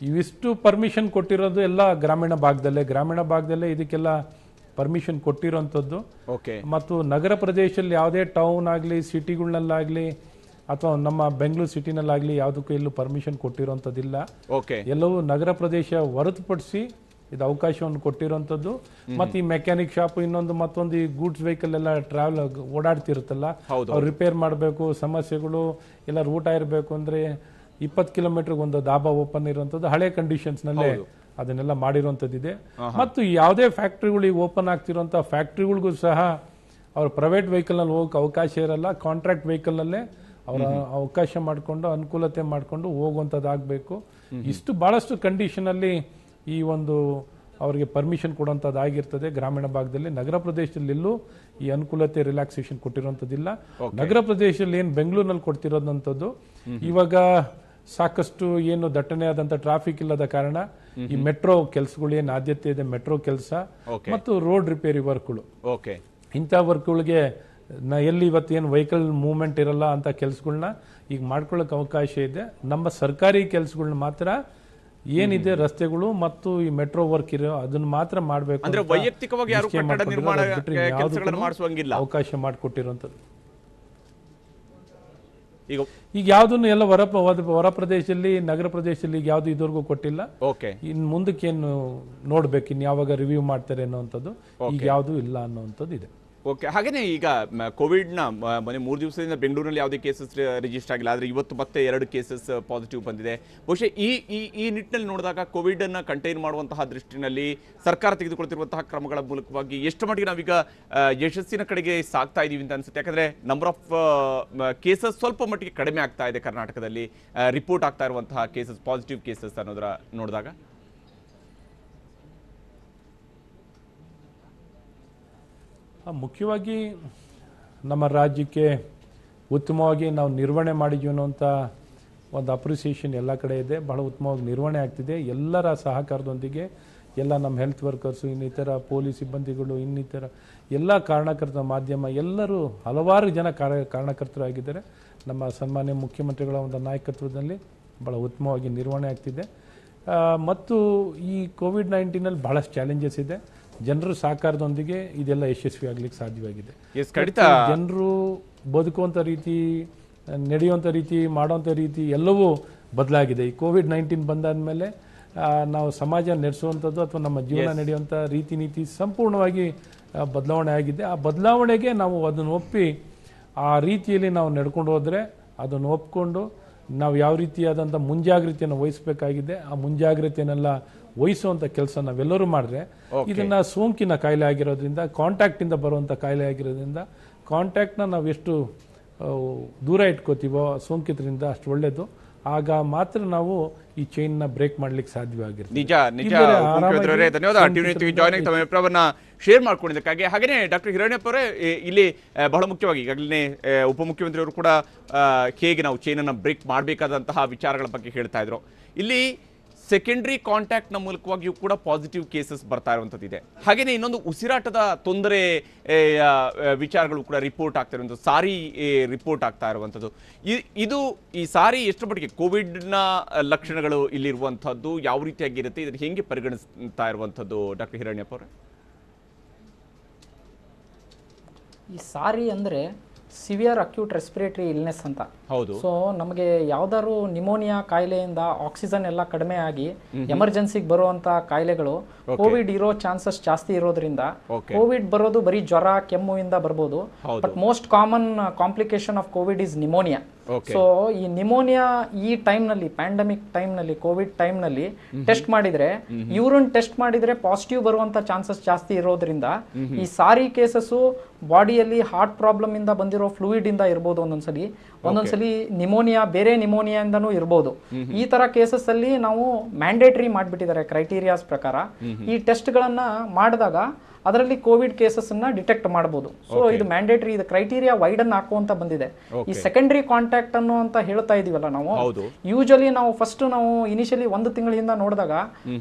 ಇವಿಷ್ಟು ಪರ್ಮಿಷನ್ ಕೊಟ್ಟಿರೋದು ಎಲ್ಲ ಗ್ರಾಮೀಣ ಭಾಗದಲ್ಲೇ ಇದಕ್ಕೆಲ್ಲ ಪರ್ಮಿಷನ್ ಕೊಟ್ಟಿರೋಂಥದ್ದು. ಮತ್ತು ನಗರ ಪ್ರದೇಶದಲ್ಲಿ ಯಾವುದೇ ಟೌನ್ ಆಗಲಿ ಸಿಟಿಗಳಲ್ಲಾಗಲಿ ಅಥವಾ ನಮ್ಮ ಬೆಂಗಳೂರು ಸಿಟಿನಲ್ಲಾಗಲಿ ಯಾವುದಕ್ಕೂ ಎಲ್ಲೂ ಪರ್ಮಿಷನ್ ಕೊಟ್ಟಿರೋಂಥದ್ದಿಲ್ಲ.
ಓಕೆ,
ಎಲ್ಲವೂ ನಗರ ಪ್ರದೇಶ ಹೊರತುಪಡಿಸಿ ಇದು ಅವಕಾಶವನ್ನು ಕೊಟ್ಟಿರೋಂಥದ್ದು. ಮತ್ತು ಈ ಮೆಕ್ಯಾನಿಕ್ ಶಾಪ್ ಇನ್ನೊಂದು ಮತ್ತೊಂದು ಈ ಗೂಡ್ಸ್ ವೆಹಿಕಲ್ ಎಲ್ಲ ಟ್ರಾವೆಲ್ ಓಡಾಡ್ತಿರುತ್ತಲ್ಲ, ಅವ್ರು ರಿಪೇರ್ ಮಾಡಬೇಕು, ಸಮಸ್ಯೆಗಳು ಎಲ್ಲ ಊಟ ಇರಬೇಕು ಅಂದರೆ 20 ಕಿಲೋಮೀಟರ್ಗೆ ಒಂದು ದಾಬಾ ಓಪನ್ ಇರುವಂಥದ್ದು ಹಳೆ ಕಂಡೀಷನ್ಸ್ನಲ್ಲೇ ಅದನ್ನೆಲ್ಲ ಮಾಡಿರುವಂಥದ್ದಿದೆ. ಮತ್ತು ಯಾವುದೇ ಫ್ಯಾಕ್ಟ್ರಿಗಳಿಗೆ ಓಪನ್ ಆಗ್ತಿರೋಂಥ ಫ್ಯಾಕ್ಟ್ರಿಗಳಿಗೂ ಸಹ ಅವ್ರ ಪ್ರೈವೇಟ್ ವೆಹಿಕಲ್ನಲ್ಲಿ ಹೋಗೋಕೆ ಅವಕಾಶ ಇರಲ್ಲ, ಕಾಂಟ್ರಾಕ್ಟ್ ವೆಹಿಕಲ್ನಲ್ಲೇ ಅವರ ಅವಕಾಶ ಮಾಡಿಕೊಂಡು ಅನುಕೂಲತೆ ಮಾಡಿಕೊಂಡು ಹೋಗುವಂಥದ್ದಾಗಬೇಕು. ಇಷ್ಟು ಭಾಳಷ್ಟು ಕಂಡೀಷನಲ್ಲಿ ಈ ಒಂದು ಅವರಿಗೆ ಪರ್ಮಿಷನ್ ಕೊಡುವಂಥದ್ದಾಗಿರ್ತದೆ ಗ್ರಾಮೀಣ ಭಾಗದಲ್ಲಿ. ನಗರ ಪ್ರದೇಶದಲ್ಲಿ ಎಲ್ಲೂ ಈ ಅನುಕೂಲತೆ ರಿಲ್ಯಾಕ್ಸೇಷನ್ ಕೊಟ್ಟಿರುವಂಥದ್ದಿಲ್ಲ. ನಗರ ಪ್ರದೇಶದಲ್ಲಿ ಏನು ಬೆಂಗಳೂರಿನಲ್ಲಿ ಕೊಡ್ತಿರೋದಂಥದ್ದು ಇವಾಗ ಸಾಕಷ್ಟು ಏನು ದಟ್ಟಣೆ ಆದಂಥ ಟ್ರಾಫಿಕ್ ಇಲ್ಲದ ಕಾರಣ ಈ ಮೆಟ್ರೋ ಕೆಲಸಗಳು ಏನು ಆದ್ಯತೆ ಇದೆ, ಮೆಟ್ರೋ ಕೆಲಸ ಮತ್ತು ರೋಡ್ ರಿಪೇರಿ ವರ್ಕ್ಗಳು, ಇಂಥ ವರ್ಕ್ಗಳಿಗೆ ಎಲ್ಲಿ ಇವತ್ತೇನು ವೆಹಿಕಲ್ ಮೂವ್ಮೆಂಟ್ ಇರಲ್ಲ ಅಂತ ಕೆಲಸಗಳನ್ನ ಈಗ ಮಾಡ್ಕೊಳ್ಳೋಕೆ ಅವಕಾಶ ಇದೆ. ನಮ್ಮ ಸರ್ಕಾರಿ ಕೆಲಸಗಳನ್ನ ಮಾತ್ರ ಏನಿದೆ ರಸ್ತೆಗಳು ಮತ್ತು ಈ ಮೆಟ್ರೋ ವರ್ಕ್ ಇರೋ ಅದನ್ನ ಮಾತ್ರ ಮಾಡಬೇಕು,
ಅಂದ್ರೆ ವೈಯಕ್ತಿಕವಾಗಿ ಯಾರು ಕಟ್ಟಡ ನಿರ್ಮಾಣ ಕೆಲಸಗಳನ್ನು ಮಾಡಿಸುವಂಗಿಲ್ಲ,
ಅವಕಾಶ ಮಾಡಿಕೊಟ್ಟಿರುವಂಥದ್ದು.
ಈಗ
ಯಾವುದನ್ನು ಎಲ್ಲ ಹೊರ ಪ್ರದೇಶದಲ್ಲಿ ನಗರ ಪ್ರದೇಶದಲ್ಲಿ ಈಗ ಯಾವುದು ಇದುವರೆಗೂ ಕೊಟ್ಟಿಲ್ಲ. ಇನ್ನು ಮುಂದಕ್ಕೇನು ನೋಡ್ಬೇಕು, ಇನ್ನು ಯಾವಾಗ ರಿವ್ಯೂ ಮಾಡ್ತಾರೆ ಅನ್ನೋವಂಥದ್ದು, ಈಗ ಯಾವುದು ಇಲ್ಲ ಅನ್ನೋವಂಥದ್ದು ಇದೆ.
ಓಕೆ, ಹಾಗೇನೆ ಈಗ ಕೋವಿಡ್ನ ಮೊನ್ನೆ 3 ದಿವಸದಿಂದ ಬೆಂಗಳೂರಿನಲ್ಲಿ ಯಾವುದೇ ಕೇಸಸ್ ರಿಜಿಸ್ಟರ್ ಆಗಿಲ್ಲ, ಆದರೆ ಇವತ್ತು ಮತ್ತೆ 2 ಕೇಸಸ್ ಪಾಸಿಟಿವ್ ಬಂದಿದೆ. ಬಹುಶಃ ಈ ನಿಟ್ಟಿನಲ್ಲಿ ನೋಡಿದಾಗ ಕೋವಿಡ್ ಅನ್ನು ಕಂಟೈನ್ ಮಾಡುವಂತಹ ದೃಷ್ಟಿನಲ್ಲಿ ಸರ್ಕಾರ ತೆಗೆದುಕೊಳ್ತಿರುವಂತಹ ಕ್ರಮಗಳ ಮೂಲಕವಾಗಿ ಎಷ್ಟು ಮಟ್ಟಿಗೆ ನಾವೀಗ ಯಶಸ್ಸಿನ ಕಡೆಗೆ ಸಾಗ್ತಾ ಇದ್ದೀವಿ ಅಂತ ಅನ್ಸುತ್ತೆ. ಯಾಕಂದ್ರೆ ನಂಬರ್ ಆಫ್ ಕೇಸಸ್ ಸ್ವಲ್ಪ ಮಟ್ಟಿಗೆ ಕಡಿಮೆ ಆಗ್ತಾ ಇದೆ ಕರ್ನಾಟಕದಲ್ಲಿ, ರಿಪೋರ್ಟ್ ಆಗ್ತಾ ಇರುವಂತಹ ಕೇಸಸ್, ಪಾಸಿಟಿವ್ ಕೇಸಸ್ ಅನ್ನೋದರ ನೋಡಿದಾಗ.
ಮುಖ್ಯವಾಗಿ ನಮ್ಮ ರಾಜ್ಯಕ್ಕೆ ಉತ್ತಮವಾಗಿ ನಾವು ನಿರ್ವಹಣೆ ಮಾಡಿದ್ವಿ ಅನ್ನೋಂಥ ಒಂದು ಅಪ್ರಿಸಿಯೇಷನ್ ಎಲ್ಲ ಕಡೆ ಇದೆ. ಬಹಳ ಉತ್ತಮವಾಗಿ ನಿರ್ವಹಣೆ ಆಗ್ತಿದೆ. ಎಲ್ಲರ ಸಹಕಾರದೊಂದಿಗೆ ಎಲ್ಲ ನಮ್ಮ ಹೆಲ್ತ್ ವರ್ಕರ್ಸು, ಇನ್ನಿತರ ಪೊಲೀಸ್ ಸಿಬ್ಬಂದಿಗಳು, ಇನ್ನಿತರ ಎಲ್ಲ ಕಾರಣಕರ್ತರ ಮಾಧ್ಯಮ ಎಲ್ಲರೂ ಹಲವಾರು ಜನ ಕಾರಣಕರ್ತರಾಗಿದ್ದಾರೆ. ನಮ್ಮ ಸನ್ಮಾನ್ಯ ಮುಖ್ಯಮಂತ್ರಿಗಳ ಒಂದು ನಾಯಕತ್ವದಲ್ಲಿ ಭಾಳ ಉತ್ತಮವಾಗಿ ನಿರ್ವಹಣೆ ಆಗ್ತಿದೆ. ಮತ್ತು ಈ ಕೋವಿಡ್-19ನಲ್ಲಿ ಬಹಳಷ್ಟು ಚಾಲೆಂಜಸ್ ಇದೆ. ಜನರು ಸಹಕಾರದೊಂದಿಗೆ ಇದೆಲ್ಲ ಯಶಸ್ವಿ ಆಗ್ಲಿಕ್ಕೆ ಸಾಧ್ಯವಾಗಿದೆ. ಜನರು ಬದುಕುವಂಥ ರೀತಿ, ನಡೆಯುವಂಥ ರೀತಿ, ಮಾಡುವಂಥ ರೀತಿ ಎಲ್ಲವೂ ಬದಲಾಗಿದೆ. ಈ ಕೋವಿಡ್-19 ಬಂದಾದ್ಮೇಲೆ ನಾವು ಸಮಾಜ ನಡೆಸುವಂಥದ್ದು ಅಥವಾ ನಮ್ಮ ಜೀವನ ನಡೆಯುವಂಥ ರೀತಿ ನೀತಿ ಸಂಪೂರ್ಣವಾಗಿ ಬದಲಾವಣೆ ಆಗಿದೆ. ಆ ಬದಲಾವಣೆಗೆ ನಾವು ಅದನ್ನು ಒಪ್ಪಿ ಆ ರೀತಿಯಲ್ಲಿ ನಾವು ನಡ್ಕೊಂಡು ಹೋದರೆ, ಅದನ್ನು ಒಪ್ಕೊಂಡು ನಾವು ಯಾವ ರೀತಿಯಾದಂಥ ಮುಂಜಾಗ್ರತೆಯನ್ನು ವಹಿಸಬೇಕಾಗಿದೆ, ಆ ಮುಂಜಾಗ್ರತೆಯನ್ನೆಲ್ಲ ವಹಿಸುವಂಥ ಕೆಲಸ ನಾವೆಲ್ಲರೂ ಮಾಡಿದ್ರೆ, ಇದನ್ನ ಸೋಂಕಿನ ಕಾಯಿಲೆ ಆಗಿರೋದ್ರಿಂದ, ಕಾಂಟ್ಯಾಕ್ಟಿಂದ ಬರುವಂಥ ಕಾಯಿಲೆ ಆಗಿರೋದ್ರಿಂದ ಕಾಂಟ್ಯಾಕ್ಟ್ನ ನಾವು ಎಷ್ಟು ದೂರ ಇಟ್ಕೋತೀವೋ ಸೋಂಕಿತರಿಂದ ಅಷ್ಟು ಒಳ್ಳೆಯದು. ಆಗ ಮಾತ್ರ ನಾವು ಈ ಚೈನ್ನ ಬ್ರೇಕ್ ಮಾಡ್ಲಿಕ್ಕೆ ಸಾಧ್ಯವಾಗಿರುತ್ತೆ.
ನಿಜ ಧನ್ಯವಾದ ಜಾಯ್ನಿಂಗ್ ತಮ್ಮ ಅಭಿಪ್ರಾಯವನ್ನ ಶೇರ್ ಮಾಡ್ಕೊಂಡಿದ್ದಕ್ಕಾಗಿ. ಹಾಗೆಯೇ ಡಾಕ್ಟರ್ ಹಿರಣ್ಯಪ್ಪ ಅವರೇ, ಇಲ್ಲಿ ಬಹಳ ಮುಖ್ಯವಾಗಿ ಈಗಾಗಲೇ ಉಪಮುಖ್ಯಮಂತ್ರಿಯವರು ಕೂಡ ಹೇಗೆ ನಾವು ಚೈನನ್ನು ಬ್ರೇಕ್ ಮಾಡಬೇಕಾದಂತಹ ವಿಚಾರಗಳ ಬಗ್ಗೆ ಹೇಳ್ತಾ ಇದ್ರು. ಇಲ್ಲಿ ಸೆಕೆಂಡ್ರಿ ಕಾಂಟ್ಯಾಕ್ಟ್ನ ಮೂಲಕವಾಗಿಯೂ ಕೂಡ ಪಾಸಿಟಿವ್ ಕೇಸಸ್ ಬರ್ತಾ ಇರುವಂಥದ್ದಿದೆ. ಹಾಗೆಯೇ ಇನ್ನೊಂದು ಉಸಿರಾಟದ ತೊಂದರೆ ವಿಚಾರಗಳು ಕೂಡ ರಿಪೋರ್ಟ್ ಆಗ್ತಾ ಇರುವಂಥದ್ದು, ಸಾರಿ ರಿಪೋರ್ಟ್ ಆಗ್ತಾ ಇರುವಂಥದ್ದು. ಇದು ಈ ಸಾರಿ ಎಷ್ಟು ಮಟ್ಟಿಗೆ ಕೋವಿಡ್ನ ಲಕ್ಷಣಗಳು ಇಲ್ಲಿರುವಂಥದ್ದು ಯಾವ ರೀತಿಯಾಗಿರುತ್ತೆ, ಇದನ್ನು ಹೇಗೆ ಪರಿಗಣಿಸ್ತಾ ಇರುವಂಥದ್ದು ಡಾಕ್ಟರ್ ಹಿರಣ್ಯಪ್ಪ ಅವರೇ?
ಈ ಸಾರಿ ಅಂದರೆ ಸಿವಿಯರ್ ಅಕ್ಯೂಟ್ ರೆಸ್ಪಿರೇಟರಿ ಇಲ್ನೆಸ್ ಅಂತ.
ಹೌದು.
ಸೊ ನಮಗೆ ಯಾವ್ದಾದ್ರು ನಿಮೋನಿಯಾ ಕಾಯಿಲೆಯಿಂದ ಆಕ್ಸಿಜನ್ ಎಲ್ಲ ಕಡಿಮೆ ಆಗಿ ಎಮರ್ಜೆನ್ಸಿಗೆ ಬರುವಂತ ಕಾಯಿಲೆಗಳು ಕೋವಿಡ್ ಇರೋ ಚಾನ್ಸಸ್ ಜಾಸ್ತಿ ಇರೋದ್ರಿಂದ, ಕೋವಿಡ್ ಬರೋದು ಬರೀ ಜ್ವರ ಕೆಮ್ಮು ಇಂದ ಬರ್ಬೋದು, but most common complication of Covid is pneumonia. So ಈ ನಿಮೋನಿಯಾ ಈ ಟೈಮ್ ನಲ್ಲಿ, ಪ್ಯಾಂಡಮಿಕ್ ಟೈಮ್ ನಲ್ಲಿ, ಕೋವಿಡ್ ಟೈಮ್ ನಲ್ಲಿ ಟೆಸ್ಟ್ ಮಾಡಿದ್ರೆ, ಯೂರಿನ್ ಟೆಸ್ಟ್ ಮಾಡಿದ್ರೆ ಪಾಸಿಟಿವ್ ಬರುವಂತ ಚಾನ್ಸಸ್ ಜಾಸ್ತಿ ಇರೋದ್ರಿಂದ ಈ ಸಾರಿ ಕೇಸಸ್ ಬಾಡಿಯಲ್ಲಿ ಹಾರ್ಟ್ ಪ್ರಾಬ್ಲಮ್ ಇಂದ ಬಂದಿರೋ ಫ್ಲೂಯಿಡ್ ಇಂದ ಇರ್ಬೋದು, ಒಂದೊಂದ್ಸಲಿ ನಿಮೋನಿಯಾ ಬೇರೆ ನಿಮೋನಿಯಾ ಇಂದನೂ ಇರ್ಬೋದು. ಈ ತರ ಕೇಸಸ್ ಅಲ್ಲಿ ನಾವು ಮ್ಯಾಂಡೇಟರಿ ಮಾಡ್ಬಿಟ್ಟಿದ್ದಾರೆ ಕ್ರೈಟೀರಿಯಾಸ್ ಪ್ರಕಾರ. ಈ ಟೆಸ್ಟ್ ಗಳನ್ನ ಮಾಡಿದಾಗ ಅದರಲ್ಲಿ ಕೋವಿಡ್ ಕೇಸಸ್ ಅನ್ನ ಡಿಟೆಕ್ಟ್ ಮಾಡಬಹುದು. ಸೊ ಇದು ಮ್ಯಾಂಡೇಟರಿ, ಇದು ಕ್ರೈಟೀರಿಯಾ ವೈಡನ್ ಹಾಕುವಂತ ಬಂದಿದೆ. ಈ ಸೆಕೆಂಡರಿ ಕಾಂಟ್ಯಾಕ್ಟ್ ಅನ್ನು ಅಂತ ಹೇಳ್ತಾ ಇದೀವಲ್ಲ ನಾವು, ಯೂಶಲಿ ನಾವು ಫಸ್ಟ್ ನಾವು ಇನಿಷಿಯಲಿ 1 ತಿಂಗಳ ಹಿಂದೆ ನೋಡಿದಾಗ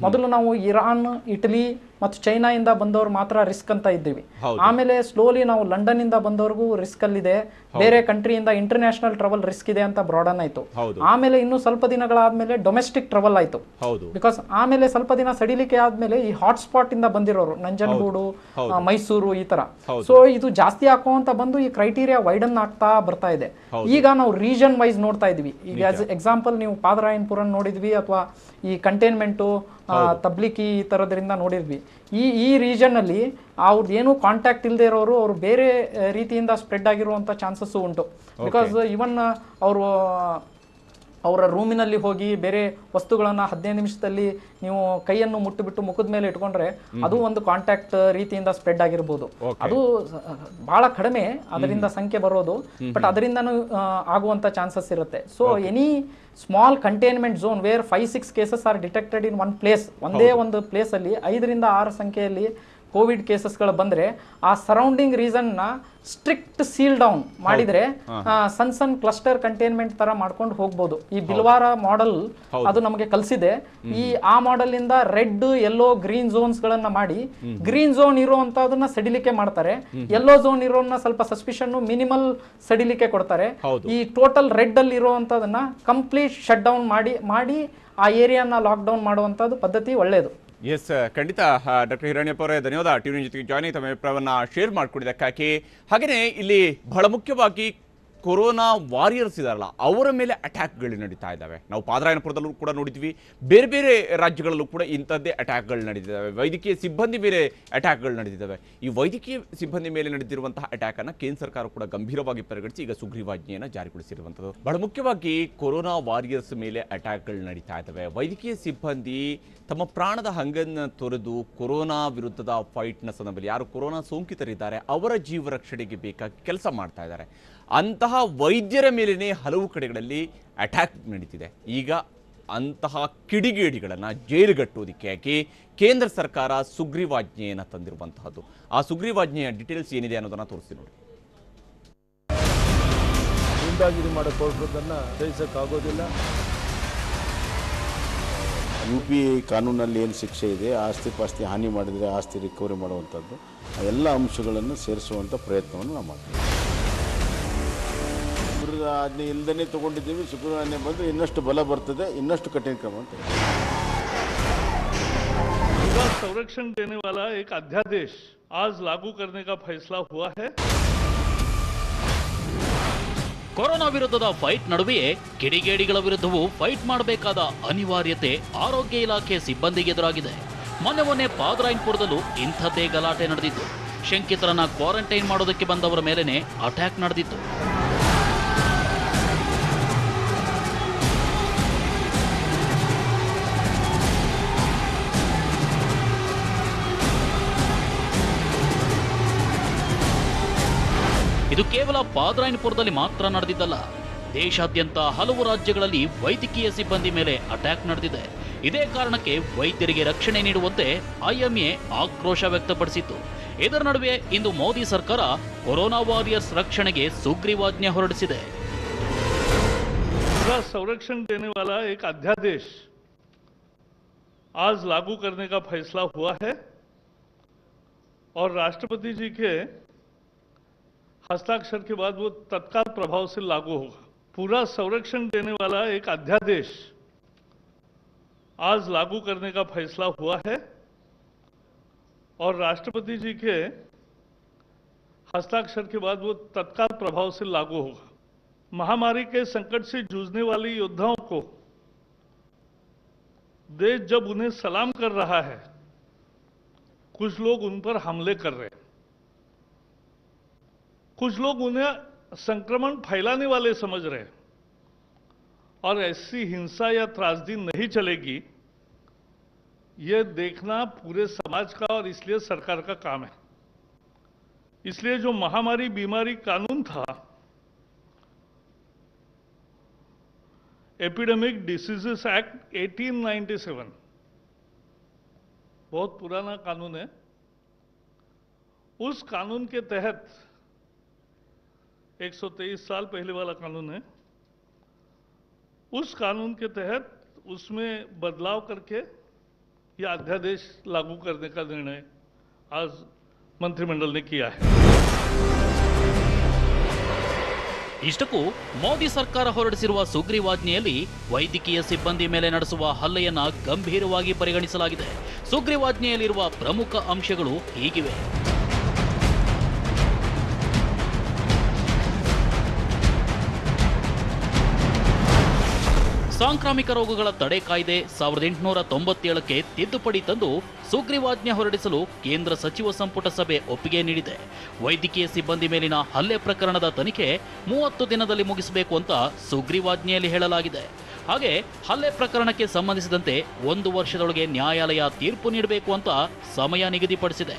ಮೊದಲು ನಾವು ಇರಾನ್, ಇಟಲಿ, ಮತ್ತು ಚೈನಾಯಿಂದ ಬಂದವರು ಮಾತ್ರ ರಿಸ್ಕ್ ಅಂತ ಇದ್ದೀವಿ.
ಹೌದು.
ಆಮೇಲೆ ಸ್ಲೋಲಿ ನಾವು ಲಂಡನ್ ಇಂದ ಬಂದವ್ರಿಗೂ ರಿಸ್ಕ್ ಅಲ್ಲಿದೆ, ಬೇರೆ ಕಂಟ್ರಿಯಿಂದ ಇಂಟರ್ನ್ಯಾಷನಲ್ ಟ್ರಾವೆಲ್ ರಿಸ್ಕ್ ಇದೆ ಅಂತ ಬ್ರಾಡನ್ ಆಯ್ತು.
ಹೌದು.
ಆಮೇಲೆ ಇನ್ನು ಸ್ವಲ್ಪ ದಿನಗಳಾದ್ಮೇಲೆ ಡೊಮೆಸ್ಟಿಕ್ ಟ್ರಾವೆಲ್ ಆಯ್ತು.
ಹೌದು.
ಬಿಕಾಸ್ ಆಮೇಲೆ ಸ್ವಲ್ಪ ದಿನ ಸಡಿಲಿಕೆ ಆದ್ಮೇಲೆ ಈ ಹಾಟ್ ಸ್ಪಾಟ್ ಇಂದ ಬಂದಿರೋರು ನಂಜನಗೂಡು, ಮೈಸೂರು ಈ ತರ. ಸೊ ಇದು ಜಾಸ್ತಿ ಹಾಕುವಂತ ಬಂದು ಈ ಕ್ರೈಟೀರಿಯಾ ವೈಡನ್ ಆಗ್ತಾ ಬರ್ತಾ ಇದೆ. ಈಗ ನಾವು ರೀಜನ್ ವೈಸ್ ನೋಡ್ತಾ ಇದೀವಿ. ಈಗ ಎಕ್ಸಾಂಪಲ್ ನೀವು ಪಾದರಾಯನಪುರ ನೋಡಿದ್ವಿ, ಅಥವಾ ಈ ಕಂಟೈನ್ಮೆಂಟು ತಬ್ಲಿಕಿ ಈ ತರದ್ರಿಂದ ನೋಡಿದ್ವಿ. ಈ ರೀಜನ್ ಅಲ್ಲಿ ಅವ್ರದ್ದು ಏನು ಕಾಂಟ್ಯಾಕ್ಟ್ ಇಲ್ಲದೆ ಇರೋರು ಅವರು ಬೇರೆ ರೀತಿಯಿಂದ ಸ್ಪ್ರೆಡ್ ಆಗಿರುವಂತ ಚಾನ್ಸಸ್ ಉಂಟು. ಬಿಕಾಸ್ ಇವನ್ ಅವರು ಅವರ ರೂಮಿನಲ್ಲಿ ಹೋಗಿ ಬೇರೆ ವಸ್ತುಗಳನ್ನ 15 ನಿಮಿಷದಲ್ಲಿ ನೀವು ಕೈಯನ್ನು ಮುಟ್ಟುಬಿಟ್ಟು ಮುಖದ ಮೇಲೆ ಇಟ್ಕೊಂಡ್ರೆ ಅದು ಒಂದು ಕಾಂಟ್ಯಾಕ್ಟ್ ರೀತಿಯಿಂದ ಸ್ಪ್ರೆಡ್ ಆಗಿರ್ಬೋದು. ಅದು ಬಹಳ ಕಡಿಮೆ ಅದರಿಂದ ಸಂಖ್ಯೆ ಬರೋದು, ಬಟ್ ಅದರಿಂದನೂ ಆಗುವಂತ ಚಾನ್ಸಸ್ ಇರುತ್ತೆ. So any small containment zone where 5-6 cases are detected in one place, ಒಂದೇ ಒಂದು ಪ್ಲೇಸ್ ಅಲ್ಲಿ 5 ರಿಂದ 6 ಸಂಖ್ಯೆಯಲ್ಲಿ ಕೋವಿಡ್ ಕೇಸಸ್ಗಳು ಬಂದ್ರೆ ಆ ಸರೌಂಡಿಂಗ್ ರೀಸನ್ ನ ಸ್ಟ್ರಿಕ್ಟ್ ಸೀಲ್ ಡೌನ್ ಮಾಡಿದ್ರೆ ಸಣ್ಣ ಕ್ಲಸ್ಟರ್ ಕಂಟೈನ್ಮೆಂಟ್ ತರ ಮಾಡ್ಕೊಂಡು ಹೋಗ್ಬೋದು. ಈ ಬಿಲ್ವಾರ ಮಾಡೆಲ್ ಅದು ನಮಗೆ ಕಲಿಸಿದೆ. ಆ ಮಾಡೆಲ್ ಇಂದ ರೆಡ್, ಯೆಲ್ಲೋ, ಗ್ರೀನ್ ಝೋನ್ಸ್ ಗಳನ್ನ ಮಾಡಿ, ಗ್ರೀನ್ ಝೋನ್ ಇರುವಂತದನ್ನ ಸಡಿಲಿಕೆ ಮಾಡ್ತಾರೆ, ಯೆಲ್ಲೋ ಝೋನ್ ಇರೋನ್ನ ಸ್ವಲ್ಪ ಸಸ್ಪಿಷನ್ ಮಿನಿಮಲ್ ಸಡಿಲಿಕೆ ಕೊಡ್ತಾರೆ. ಈ ಟೋಟಲ್ ರೆಡ್ ಅಲ್ಲಿ ಇರುವಂತದನ್ನ ಕಂಪ್ಲೀಟ್ ಶಟ್ ಡೌನ್ ಮಾಡಿ ಆ ಏರಿಯಾನ ಲಾಕ್ ಡೌನ್ ಮಾಡುವಂತದ್ದು ಪದ್ಧತಿ ಒಳ್ಳೆಯದು.
ಎಸ್, ಖಂಡಿತ ಡಾಕ್ಟರ್ ಹಿರಣ್ಯಪ್ಪ ಅವರೇ, ಧನ್ಯವಾದ ಟಿವಿ ಜೊತೆಗೆ ಜಾಯ್ನ್ ತಮ್ಮ ಅಭಿಪ್ರಾಯವನ್ನು ಶೇರ್ ಮಾಡಿಕೊಂಡಿದ್ದಕ್ಕಾಗಿ. ಹಾಗೆಯೇ ಇಲ್ಲಿ ಬಹಳ ಮುಖ್ಯವಾಗಿ ಕೊರೋನಾ ವಾರಿಯರ್ಸ್ ಇದಾರಲ್ಲ ಅವರ ಮೇಲೆ ಅಟ್ಯಾಕ್ಗಳು ನಡೀತಾ ಇದ್ದಾವೆ. ನಾವು ಪಾದರಾಯನಪುರದಲ್ಲೂ ಕೂಡ ನೋಡಿದ್ವಿ, ಬೇರೆ ಬೇರೆ ರಾಜ್ಯಗಳಲ್ಲೂ ಕೂಡ ಇಂಥದ್ದೇ ಅಟ್ಯಾಕ್ಗಳು ನಡೀತಿದ್ದಾವೆ. ವೈದ್ಯಕೀಯ ಸಿಬ್ಬಂದಿ ಮೇಲೆ ಅಟ್ಯಾಕ್ಗಳು ನಡೆದಿದ್ದಾವೆ. ಈ ವೈದ್ಯಕೀಯ ಸಿಬ್ಬಂದಿ ಮೇಲೆ ನಡೆದಿರುವಂತಹ ಅಟ್ಯಾಕನ್ನು ಕೇಂದ್ರ ಸರ್ಕಾರ ಕೂಡ ಗಂಭೀರವಾಗಿ ಪರಿಗಣಿಸಿ ಈಗ ಸುಗ್ರೀವಾಜ್ಞೆಯನ್ನು ಜಾರಿಗೊಳಿಸಿರುವಂಥದ್ದು. ಬಹಳ ಮುಖ್ಯವಾಗಿ ಕೊರೋನಾ ವಾರಿಯರ್ಸ್ ಮೇಲೆ ಅಟ್ಯಾಕ್ಗಳು ನಡೀತಾ ಇದ್ದಾವೆ. ವೈದ್ಯಕೀಯ ಸಿಬ್ಬಂದಿ ತಮ್ಮ ಪ್ರಾಣದ ಹಂಗನ್ನು ತೊರೆದು ಕೊರೋನಾ ವಿರುದ್ಧದ ಫೈಟ್ನ ಸಂದರ್ಭದಲ್ಲಿ ಯಾರು ಕೊರೋನಾ ಸೋಂಕಿತರಿದ್ದಾರೆ ಅವರ ಜೀವ ರಕ್ಷಣೆಗೆ ಬೇಕಾಗಿ ಕೆಲಸ ಮಾಡ್ತಾ ಇದ್ದಾರೆ. ಅಂತಹ ವೈದ್ಯರ ಮೇಲೇ ಹಲವು ಕಡೆಗಳಲ್ಲಿ ಅಟ್ಯಾಕ್ ನಡೀತಿದೆ. ಈಗ ಅಂತಹ ಕಿಡಿಗೇಡಿಗಳನ್ನು ಜೈಲುಗಟ್ಟುವುದಕ್ಕಾಗಿ ಕೇಂದ್ರ ಸರ್ಕಾರ ಸುಗ್ರೀವಾಜ್ಞೆಯನ್ನು ತಂದಿರುವಂತಹದ್ದು. ಆ ಸುಗ್ರೀವಾಜ್ಞೆಯ ಡೀಟೇಲ್ಸ್ ಏನಿದೆ ಅನ್ನೋದನ್ನು ತೋರಿಸ್ತೀನಿ ನೋಡಿ.
ಗೂಂಡಾಗಿರಿ ಮಾಡೋ ಹೊರಟದನ್ನು ಸಹಿಸೋಕ್ಕಾಗೋದಿಲ್ಲ.
UPA ಕಾನೂನಲ್ಲಿ ಏನು ಶಿಕ್ಷೆ ಇದೆ, ಆಸ್ತಿ ಪಾಸ್ತಿ ಹಾನಿ ಮಾಡಿದರೆ ಆಸ್ತಿ ರಿಕವರಿ ಮಾಡುವಂಥದ್ದು, ಆ ಎಲ್ಲ ಅಂಶಗಳನ್ನು ಸೇರಿಸುವಂಥ ಪ್ರಯತ್ನವನ್ನು ನಾವು ಮಾಡ್ತೀವಿ. ಆಜ್ಞೆ ಇಲ್ಲದೇ ತಗೊಂಡಿದ್ದೀವಿ. ಸುಗ್ರೀವಾಜ್ಞೆ ಬಂದರೆ ಇನ್ನಷ್ಟು ಬಲ ಬರ್ತದೆ, ಇನ್ನಷ್ಟು ಕಠಿಣ ಕ್ರಮ ಅಂತ.
संरक्षण देने वाला एक अध्यादेश आज लागू करने का फैसला हुआ है.
ಕೊರೋನಾ ವಿರುದ್ಧದ ಫೈಟ್ ನಡುವೆಯೇ ಕಿಡಿಗೇಡಿಗಳ ವಿರುದ್ಧವೂ ಫೈಟ್ ಮಾಡಬೇಕಾದ ಅನಿವಾರ್ಯತೆ ಆರೋಗ್ಯ ಇಲಾಖೆ ಸಿಬ್ಬಂದಿಗೆ ಎದುರಾಗಿದೆ. ಮೊನ್ನೆ ಪಾದರಾಯನಪುರದಲ್ಲೂ ಇಂಥದ್ದೇ ಗಲಾಟೆ ನಡೆದಿತ್ತು. ಶಂಕಿತರನ್ನ ಕ್ವಾರಂಟೈನ್ ಮಾಡೋದಕ್ಕೆ ಬಂದವರ ಮೇಲೇನೆ ಅಟ್ಯಾಕ್ ನಡೆದಿತ್ತು. ಇದು ಕೇವಲ ಪಾದರಾಯನಪುರದಲ್ಲಿ ಮಾತ್ರ ನಡೆದಿದ್ದಲ್ಲ, ದೇಶಾದ್ಯಂತ ಹಲವು ರಾಜ್ಯಗಳಲ್ಲಿ ವೈದ್ಯಕೀಯ ಸಿಬ್ಬಂದಿ ಮೇಲೆ ಅಟ್ಯಾಕ್ ನಡೆದಿದೆ. ಇದೇ ಕಾರಣಕ್ಕೆ ವೈದ್ಯರಿಗೆ ರಕ್ಷಣೆ ನೀಡುವಂತೆ IMA ಆಕ್ರೋಶ ವ್ಯಕ್ತಪಡಿಸಿತ್ತು. ಇದರ ನಡುವೆ ಇಂದು ಮೋದಿ ಸರ್ಕಾರ ಕೊರೋನಾ ವಾರಿಯರ್ಸ್ ರಕ್ಷಣೆಗೆ ಸುಗ್ರೀವಾಜ್ಞೆ ಹೊರಡಿಸಿದೆ.
संरक्षण देने वाला एक अध्यादेश आज लागू करने का फैसला हुआ है और राष्ट्रपति जी के हस्ताक्षर के बाद वो तत्काल प्रभाव से लागू होगा. पूरा संरक्षण देने वाला एक अध्यादेश आज लागू करने का फैसला हुआ है और राष्ट्रपति जी के हस्ताक्षर के बाद वो तत्काल प्रभाव से लागू होगा. महामारी के संकट से जूझने वाले योद्धाओं को देश जब उन्हें सलाम कर रहा है, कुछ लोग उन पर हमले कर रहे हैं. कुछ लोग उन्हें संक्रमण फैलाने वाले समझ रहे हैं और ऐसी हिंसा या त्रासदी नहीं चलेगी, यह देखना पूरे समाज का और इसलिए सरकार का काम है. इसलिए जो महामारी बीमारी कानून था, एपिडेमिक डिसीजेस एक्ट 1897, बहुत पुराना कानून है. उस कानून के तहत 123 साल पहले वाला कानून है. उस कानून के तहत उसमें बदलाव करके यह अध्यादेश लागू करने का निर्णय आज मंत्रिमंडल ने किया है।
ಇಷ್ಟಕ್ಕೂ ಮೋದಿ ಸರ್ಕಾರ ಹೊರಡಿಸಿರುವ ಸುಗ್ರೀವಾಜ್ಞೆಯಲ್ಲಿ ವೈದ್ಯಕೀಯ ಸಿಬ್ಬಂದಿ ಮೇಲೆ ನಡೆಸುವ ಹಲ್ಲೆಯನ್ನ ಗಂಭೀರವಾಗಿ ಪರಿಗಣಿಸಲಾಗಿದೆ. ಸುಗ್ರೀವಾಜ್ಞೆಯಲ್ಲಿರುವ ಪ್ರಮುಖ ಅಂಶಗಳು ಹೀಗಿವೆ. ಸಾಂಕ್ರಾಮಿಕ ರೋಗಗಳ ತಡೆ ಕಾಯ್ದೆ 1897ಕ್ಕೆ ತಿದ್ದುಪಡಿ ತಂದು ಸುಗ್ರೀವಾಜ್ಞೆ ಹೊರಡಿಸಲು ಕೇಂದ್ರ ಸಚಿವ ಸಂಪುಟ ಸಭೆ ಒಪ್ಪಿಗೆ ನೀಡಿದೆ. ವೈದ್ಯಕೀಯ ಸಿಬ್ಬಂದಿ ಮೇಲಿನ ಹಲ್ಲೆ ಪ್ರಕರಣದ ತನಿಖೆ 30 ದಿನದಲ್ಲಿ ಮುಗಿಸಬೇಕು ಅಂತ ಸುಗ್ರೀವಾಜ್ಞೆಯಲ್ಲಿ ಹೇಳಲಾಗಿದೆ. ಹಾಗೆ ಹಲ್ಲೆ ಪ್ರಕರಣಕ್ಕೆ ಸಂಬಂಧಿಸಿದಂತೆ 1 ವರ್ಷದೊಳಗೆ ನ್ಯಾಯಾಲಯ ತೀರ್ಪು ನೀಡಬೇಕು ಅಂತ ಸಮಯ ನಿಗದಿಪಡಿಸಿದೆ.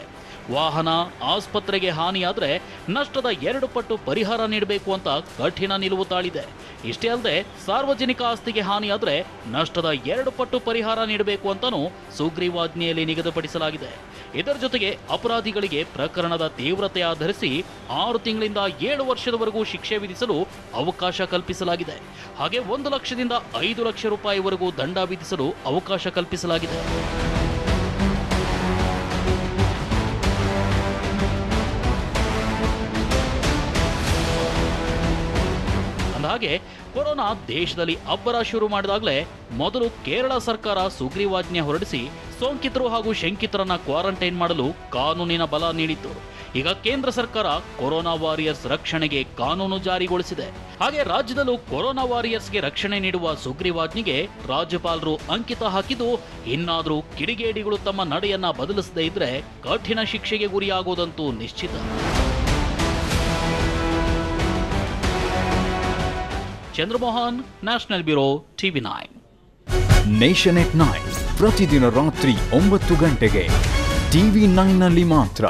ವಾಹನ, ಆಸ್ಪತ್ರೆಗೆ ಹಾನಿಯಾದರೆ ನಷ್ಟದ 2 ಪಟ್ಟು ಪರಿಹಾರ ನೀಡಬೇಕು ಅಂತ ಕಠಿಣ ನಿಲುವು ತಾಳಿದೆ. ಇಷ್ಟೇ ಅಲ್ಲದೆ ಸಾರ್ವಜನಿಕ ಆಸ್ತಿಗೆ ಹಾನಿಯಾದರೆ ನಷ್ಟದ 2 ಪಟ್ಟು ಪರಿಹಾರ ನೀಡಬೇಕು ಅಂತಲೂ ಸುಗ್ರೀವಾಜ್ಞೆಯಲ್ಲಿ ನಿಗದಿಪಡಿಸಲಾಗಿದೆ. ಇದರ ಜೊತೆಗೆ ಅಪರಾಧಿಗಳಿಗೆ ಪ್ರಕರಣದ ತೀವ್ರತೆ ಆಧರಿಸಿ 6 ತಿಂಗಳಿಂದ 7 ವರ್ಷದವರೆಗೂ ಶಿಕ್ಷೆ ವಿಧಿಸಲು ಅವಕಾಶ ಕಲ್ಪಿಸಲಾಗಿದೆ. ಹಾಗೆ 1 ಲಕ್ಷದಿಂದ 5 ಲಕ್ಷ ರೂಪಾಯಿವರೆಗೂ ದಂಡ ವಿಧಿಸಲು ಅವಕಾಶ ಕಲ್ಪಿಸಲಾಗಿದೆ. ಹಾಗೆ ಕೊರೋನಾ ದೇಶದಲ್ಲಿ ಅಬ್ಬರ ಶುರು ಮಾಡಿದಾಗಲೇ ಮೊದಲು ಕೇರಳ ಸರ್ಕಾರ ಸುಗ್ರೀವಾಜ್ಞೆ ಹೊರಡಿಸಿ ಸೋಂಕಿತರು ಹಾಗೂ ಶಂಕಿತರನ್ನ ಕ್ವಾರಂಟೈನ್ ಮಾಡಲು ಕಾನೂನಿನ ಬಲ ನೀಡಿತ್ತು. ಈಗ ಕೇಂದ್ರ ಸರ್ಕಾರ ಕೊರೋನಾ ವಾರಿಯರ್ಸ್ ರಕ್ಷಣೆಗೆ ಕಾನೂನು ಜಾರಿಗೊಳಿಸಿದೆ. ಹಾಗೆ ರಾಜ್ಯದಲ್ಲೂ ಕೊರೋನಾ ವಾರಿಯರ್ಸ್ಗೆ ರಕ್ಷಣೆ ನೀಡುವ ಸುಗ್ರೀವಾಜ್ಞೆಗೆ ರಾಜ್ಯಪಾಲರು ಅಂಕಿತ ಹಾಕಿದ್ದು, ಇನ್ನಾದರೂ ಕಿಡಿಗೇಡಿಗಳು ತಮ್ಮ ನಡೆಯನ್ನ ಬದಲಿಸದೇ ಇದ್ರೆ ಕಠಿಣ ಶಿಕ್ಷೆಗೆ ಗುರಿಯಾಗುವುದಂತೂ ನಿಶ್ಚಿತ. Chandramohan, national bureau, TV9.
Nation at 9 ಪ್ರತಿದಿನ ರಾತ್ರಿ 9 ಗಂಟೆಗೆ TV9ನಲ್ಲಿ ಮಾತ್ರ.